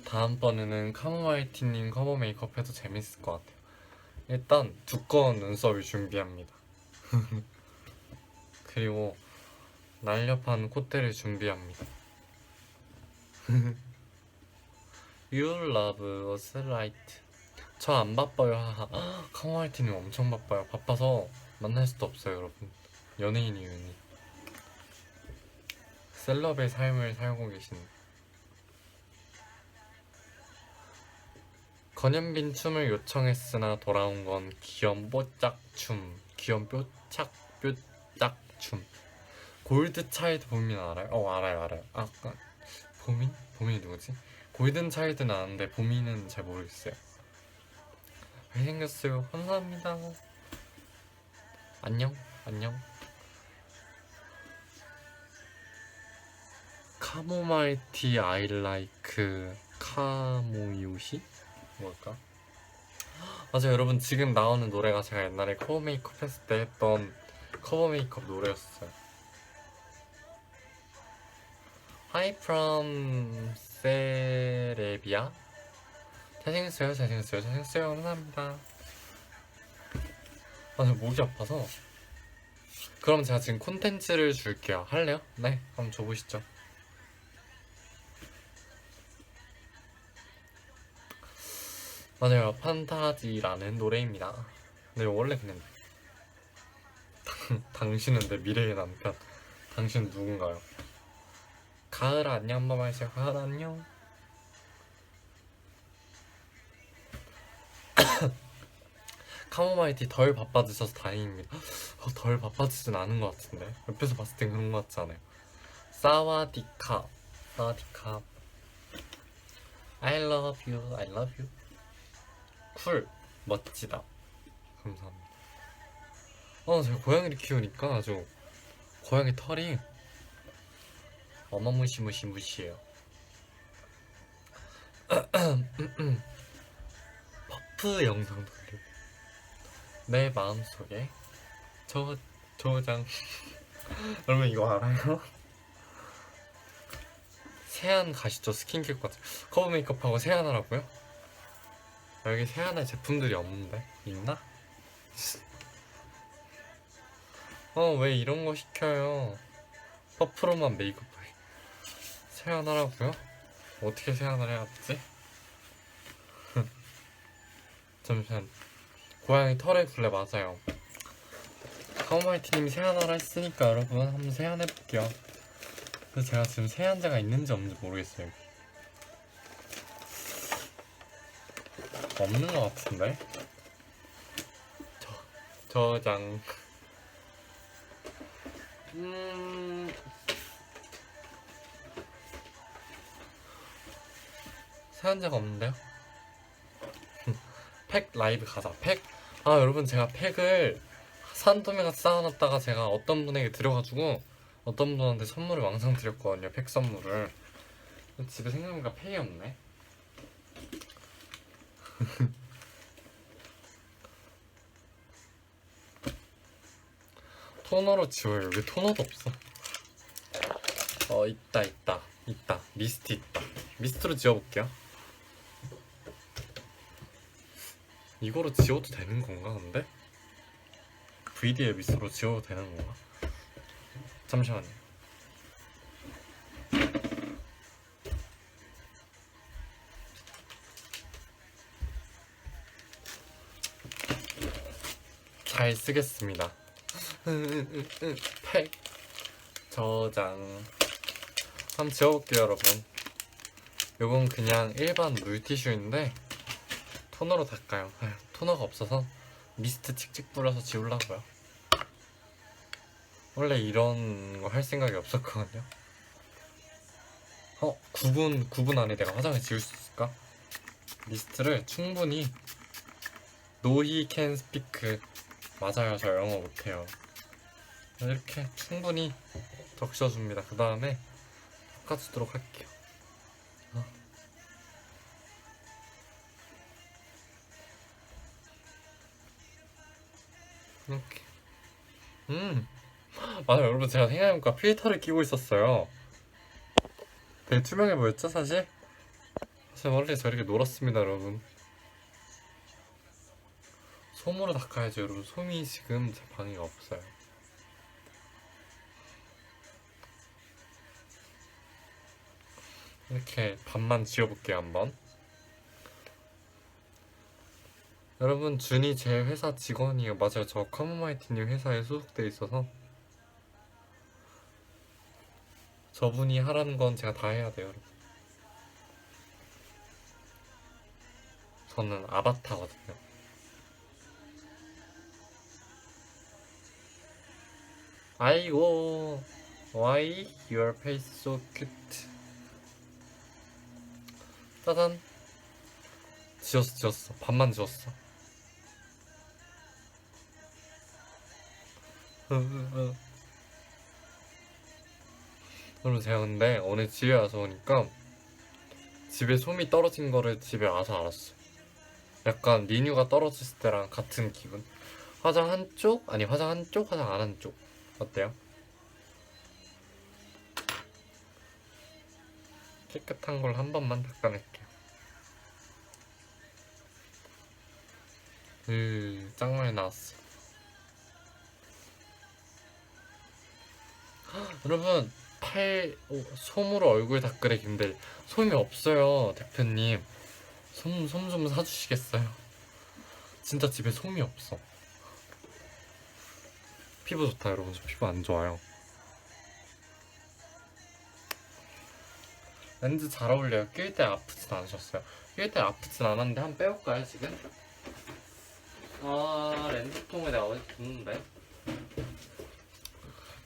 다음번에는 카모마이티님 커버 메이크업 해도 재밌을 것 같아요. 일단 두꺼운 눈썹을 준비합니다. 그리고 날렵한 콧대를 준비합니다. You love us right. 저 안 바빠요. 하하. 카모마이티님 엄청 바빠요. 바빠서 만날 수도 없어요, 여러분. 연예인이니. 셀럽의 삶을 살고 계신. 권현빈 춤을 요청했으나 돌아온 건 귀염뽀짝춤. 귀염뽀짝춤. 골드차일드 보민 알아요? 알아요. 보민? 보민이 누구지? 골든차일드는 아는데 보민은 잘 모르겠어요. 잘생겼어요. 감사합니다. 안녕. 카모마이티 아이 라이크 카모요시? 뭘까? 맞아요, 여러분. 지금 나오는 노래가 제가 옛날에 커버 메이크업 했을 때 했던 커버 메이크업 노래였어요. Hi from 세레비아. 잘생겼어요. 감사합니다. 저 목이 아파서. 그럼 제가 지금 콘텐츠를 줄게요. 할래요? 네, 한번 줘보시죠. 맞아요, 판타지라는 노래입니다. 근데 원래 그냥 당신은 내 미래의 남편. 당신은 누군가요? 가을 안녕 한번 해주세요. 가을 안녕. 카모마이티 덜 바빠지셔서 다행입니다. 덜 바빠지진 않은 것 같은데. 옆에서 봤을 땐 그런 것 같지 않아요? 사와디캅. I love you. 쿨. 멋지다. 감사합니다. 제가 고양이를 키우니까 아주 고양이 털이 어마무시무시무시해요. 퍼프 영상 돌리고 내 마음속에 저장. 여러분 이거 알아요? 세안 가시죠? 스킨케어 같은 커버 메이크업하고 세안하라고요? 여기 세안할 제품들이 없는데? 있나? 왜 이런 거 시켜요? 퍼프로만 메이크업 세안하라고요? 어떻게 세안을 해야 되지? 잠시만. 고양이 털의 굴레 맞아요. 카오마이티님이 세안하라 했으니까 여러분 한번 세안해볼게요. 근데 제가 지금 세안제가 있는지 없는지 모르겠어요. 없는 것 같은데? 저장. 세안제가 없는데요? 팩 라이브 가자. 팩. 여러분 제가 팩을 산더미같이 쌓아놨다가 제가 어떤 분에게 드려가지고 어떤 분한테 선물을 왕창 드렸거든요. 팩 선물을. 집에 생각해보니까 팩이 없네. 토너로 지워요. 여기 토너도 없어. 있다. 미스트 있다. 미스트로 지워볼게요. 이거로 지워도 되는 건가 근데? VD의 미스트로 지워도 되는 건가? 잠시만요. 잘 쓰겠습니다. 팩 저장. 한번 지워볼게요 여러분. 요건 그냥 일반 물티슈인데 토너로 닦아요. 토너가 없어서 미스트 칙칙 뿌려서 지우려고요. 원래 이런 거 할 생각이 없었거든요. 9분 안에 내가 화장을 지울 수 있을까? 미스트를 충분히 노히 캔 스피크. 맞아요, 저 영어 못해요. 이렇게 충분히 적셔줍니다. 그 다음에 닦아주도록 할게요. 이렇게. 맞아요, 여러분. 제가 생각해보니까 필터를 끼고 있었어요. 되게 투명해 보였죠, 사실? 사실 원래 저 이렇게 놀았습니다, 여러분. 솜으로 닦아야죠, 여러분. 솜이 지금 제 방에 없어요. 이렇게 반만 지워볼게요, 한번. 여러분, 준이 제 회사 직원이에요. 맞아요, 저 카모마이티님 회사에 소속돼 있어서 저분이 하라는 건 제가 다 해야 돼요, 여러분. 저는 아바타거든요. 아이고, why your face so cute? 짜잔. 지웠어. 반만 지웠어. 여러분, 제가 근데 오늘 집에 와서 오니까 집에 솜이 떨어진 거를 집에 와서 알았어요. 약간 리뉴가 떨어졌을 때랑 같은 기분. 화장 한쪽? 아니, 화장 한쪽, 화장 안 한쪽. 어때요? 깨끗한 걸 한 번만 닦아낼게요. 짱 많이 나왔어. 여러분, 솜으로 얼굴 닦으래 근데 솜이 없어요, 대표님. 솜 좀 사주시겠어요? 진짜 집에 솜이 없어. 피부 좋다, 여러분. 저 피부 안 좋아요. 렌즈 잘 어울려요. 낄 때 아프진 않으셨어요? 낄 때 아프진 않았는데 한번 빼볼까요, 지금? 렌즈통을 내가 어디 뒀는데?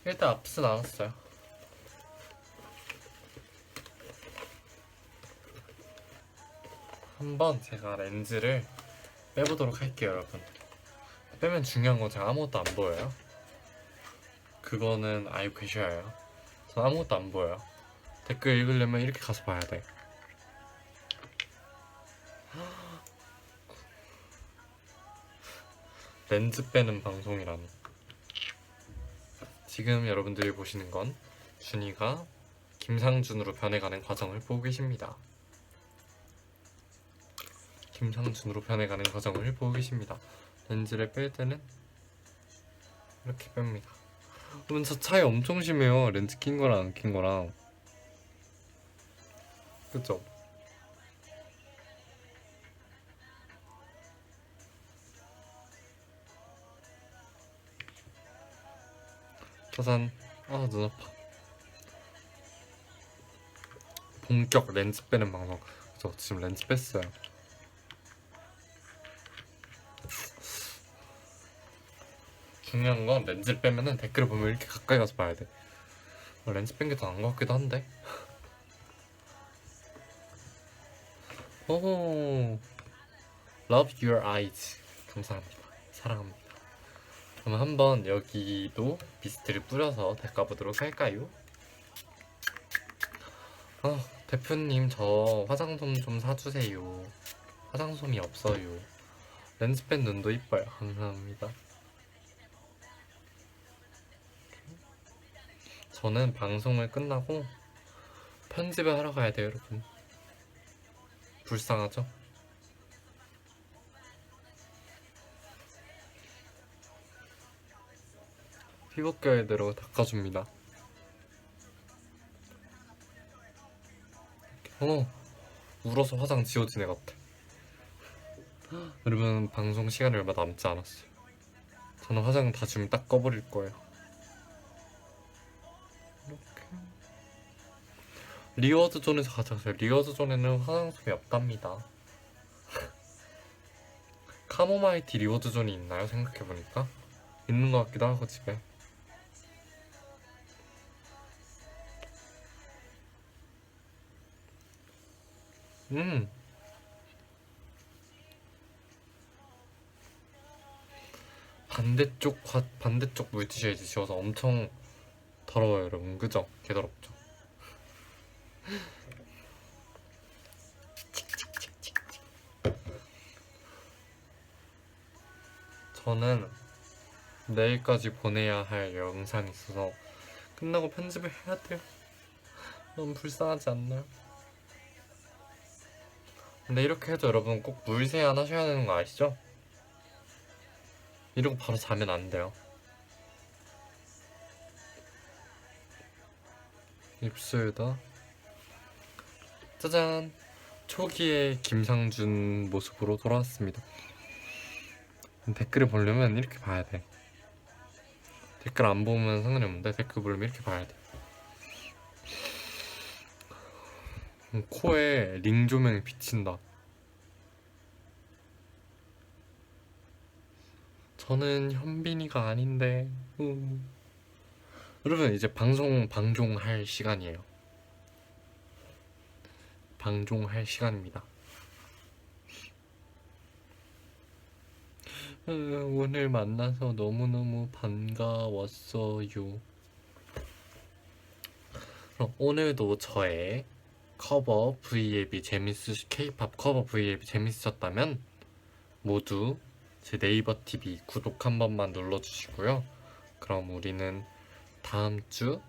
낄 때 아프진 않았어요. 한번 제가 렌즈를 빼보도록 할게요, 여러분. 빼면 중요한 건 제가 아무것도 안 보여요. 그거는 알고 계셔야 해요. 전 아무것도 안 보여요. 댓글 읽으려면 이렇게 가서 봐야 돼. 렌즈 빼는 방송이라니. 지금 여러분들이 보시는 건 준이가 김상준으로 변해가는 과정을 보고 계십니다. 김상준으로 변해가는 과정을 보고 계십니다. 렌즈를 뺄 때는 이렇게 뺍니다. 그러면 저 차이 엄청 심해요. 렌즈 낀 거랑 안 낀 거랑. 그쵸? 짜잔. 아, 눈 아파. 본격 렌즈 빼는 방송. 저 지금 렌즈 뺐어요. 중요한 건 렌즈를 빼면은 댓글을 보면 이렇게 가까이 가서 봐야 돼. 렌즈 뺀 게 더 나은 것 같기도 한데. 오, love your eyes. 감사합니다. 사랑합니다. 그럼 한번 여기도 미스트를 뿌려서 닦아보도록 할까요? 대표님 저 화장솜 좀 사주세요. 화장솜이 없어요. 렌즈 뺀 눈도 이뻐요. 감사합니다. 저는 방송을 끝나고 편집을 하러 가야 돼요, 여러분. 불쌍하죠? 피부결대로 닦아줍니다. 울어서 화장 지워진 애 같아. 여러분, 방송 시간이 얼마 남지 않았어요. 저는 화장 다 지금 딱 꺼버릴 거예요. 이렇게. 리워드 존에서 가져가세요. 리워드 존에는 화장솜이 없답니다. 카모마일티 리워드 존이 있나요? 생각해보니까 있는 것 같기도 하고 집에. 반대쪽 물티슈에 지워서 엄청 더러워요, 여러분. 그죠? 개더럽죠? 저는 내일까지 보내야 할 영상이 있어서 끝나고 편집을 해야 돼요. 너무 불쌍하지 않나요? 근데 이렇게 해도 여러분 꼭 물세안 하셔야 되는 거 아시죠? 이러고 바로 자면 안 돼요. 입술도 짜잔! 초기의 김상준 모습으로 돌아왔습니다. 댓글을 보려면 이렇게 봐야 돼. 댓글 안 보면 상관이 없는데 댓글 보려면 이렇게 봐야 돼. 코에 링 조명이 비친다. 저는 현빈이가 아닌데. 여러분, 이제 방종할 시간이에요. 방종할 시간입니다. 오늘 만나서 너무너무 반가웠어요. 그럼 오늘도 저의 커버 V앱이 K-pop 커버 V앱이 재밌으셨다면 모두 제 네이버 TV 구독 한 번만 눌러주시고요. 그럼 우리는 다음 주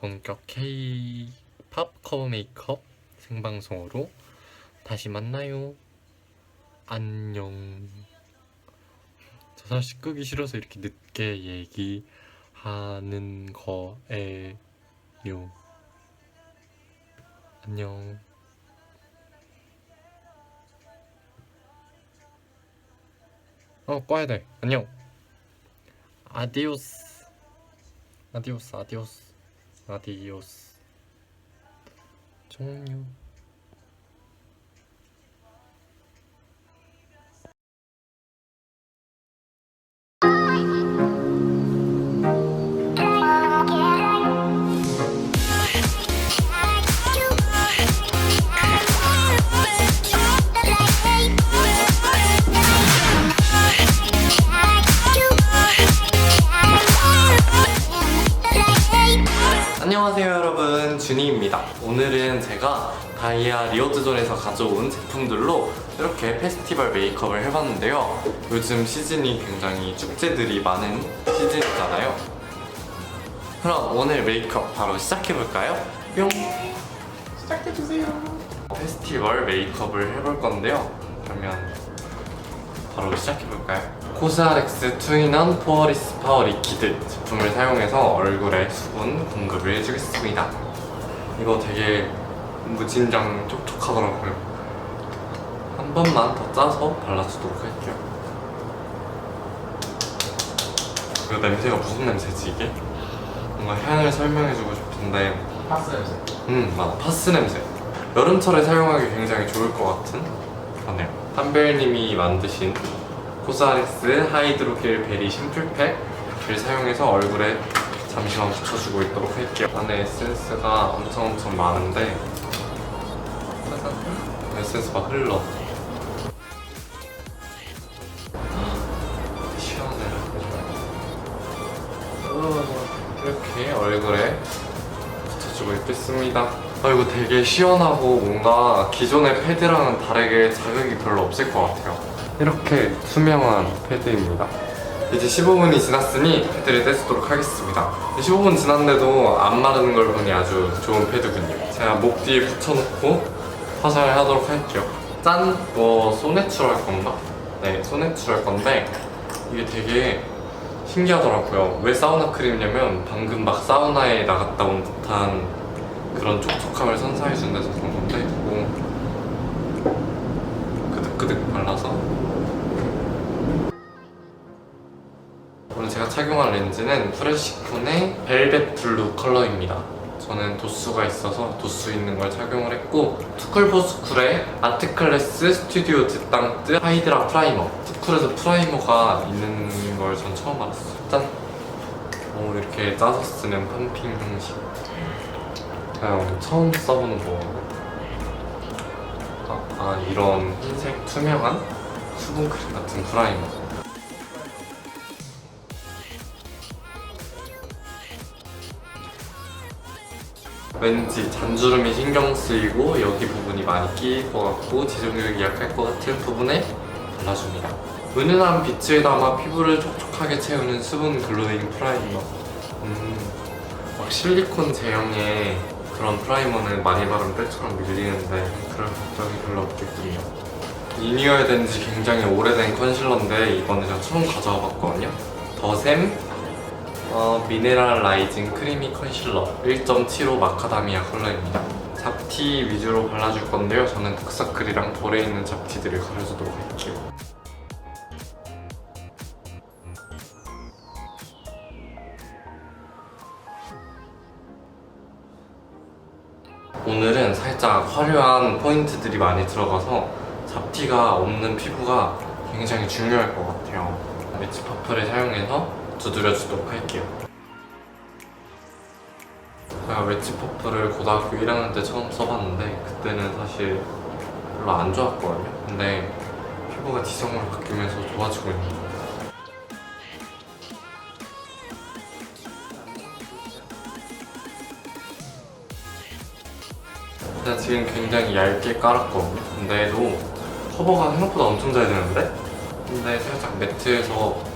본격 K-pop 커버 메이크업 생방송으로 다시 만나요. 안녕. 저 사실 끄기 싫어서 이렇게 늦게 얘기하는 거예요. 안녕. 꺼야 돼. 안녕. 아디오스. 아디오스, 아디오스. 아디오스. 종료. 안녕하세요 여러분, 준이입니다. 오늘은 제가 다이아 리워드존에서 가져온 제품들로 이렇게 페스티벌 메이크업을 해봤는데요. 요즘 시즌이 굉장히 축제들이 많은 시즌이잖아요. 그럼 오늘 메이크업 바로 시작해볼까요? 뿅! 시작해주세요. 페스티벌 메이크업을 해볼 건데요. 그러면 바로 시작해볼까요? 코스알엑스 투인원 포어리스 파워 리퀴드 제품을 사용해서 얼굴에 수분 공급을 해주겠습니다. 이거 되게 무진장 촉촉하더라고요. 한 번만 더 짜서 발라주도록 할게요. 이거 냄새가 무슨 냄새지 이게? 뭔가 향을 설명해주고 싶은데 파스 냄새. 맞아, 파스 냄새. 여름철에 사용하기 굉장히 좋을 것 같은 그러네요. 한벨님이 만드신 코스알엑스 하이드로겔 베리 심플팩을 사용해서 얼굴에 잠시만 붙여주고 있도록 할게요. 안에 에센스가 엄청 많은데 에센스가 흘러. 시원해. 이렇게 얼굴에 붙여주고 있겠습니다. 이거 되게 시원하고 뭔가 기존의 패드랑은 다르게 자극이 별로 없을 것 같아요. 이렇게 투명한 패드입니다. 이제 15분이 지났으니 패드를 떼주도록 하겠습니다. 15분 지났는데도 안 마르는 걸 보니 아주 좋은 패드군요. 제가 목 뒤에 붙여놓고 화장을 하도록 할게요. 짠! 소내추럴 건가? 네, 소내추럴 건데 이게 되게 신기하더라고요. 왜 사우나 크림이냐면 방금 막 사우나에 나갔다 온 듯한 그런 촉촉함을 선사해준 데서 그런 건데 끄득끄득 발라서 오늘 제가 착용한 렌즈는 프레시콘의 벨벳 블루 컬러입니다. 저는 도수가 있어서 도수 있는 걸 착용을 했고 투쿨포스쿨의 아트클래스 스튜디오 드땅뜨 하이드라 프라이머. 투쿨에서 프라이머가 있는 걸 전 처음 알았어요. 짠! 이렇게 짜서 쓰는 펌핑 형식. 그냥 처음 써보는 거. 이런 흰색 투명한 수분크림 같은 프라이머. 왠지 잔주름이 신경 쓰이고 여기 부분이 많이 끼일 것 같고 지속력이 약할 것 같은 부분에 발라줍니다. 은은한 빛을 담아 피부를 촉촉하게 채우는 수분 글로잉 프라이머. 막 실리콘 제형의 그런 프라이머는 많이 바르면 때처럼 밀리는데 그럴 걱정이 별로 없겠군요. 리뉴얼된 지 굉장히 오래된 컨실러인데 이번에 제가 처음 가져와 봤거든요. 더샘 미네랄 라이징 크리미 컨실러 1.75 마카다미아 컬러입니다. 잡티 위주로 발라줄 건데요. 저는 극사클이랑 볼에 있는 잡티들을 가려주도록 할게요. 오늘은 살짝 화려한 포인트들이 많이 들어가서 잡티가 없는 피부가 굉장히 중요할 것 같아요. 웨지 퍼프를 사용해서 두드려주도록 할게요. 제가 웨지 퍼프를 고등학교 1학년 때 처음 써봤는데 그때는 사실 별로 안 좋았거든요. 근데 피부가 지성으로 바뀌면서 좋아지고 있는 거예요. 제가 지금 굉장히 얇게 깔았거든요. 근데도 커버가 생각보다 엄청 잘 되는데? 근데 살짝 매트해서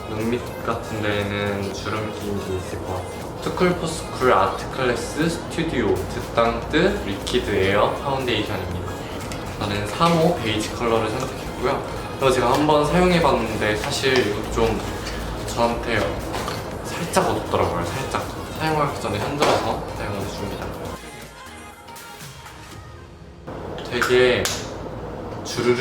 눈밑 같은 데에는 주름기임이 있을 것 같아요. 투쿨포스쿨 아트클래스 스튜디오 드땅뜨 리퀴드 에어 파운데이션입니다. 저는 3호 베이지 컬러를 선택했고요. 이거 제가 한번 사용해봤는데 사실 이것도 좀 저한테 살짝 어둡더라고요. 살짝. 사용하기 전에 흔들어서 사용을 해줍니다. 되게 주르르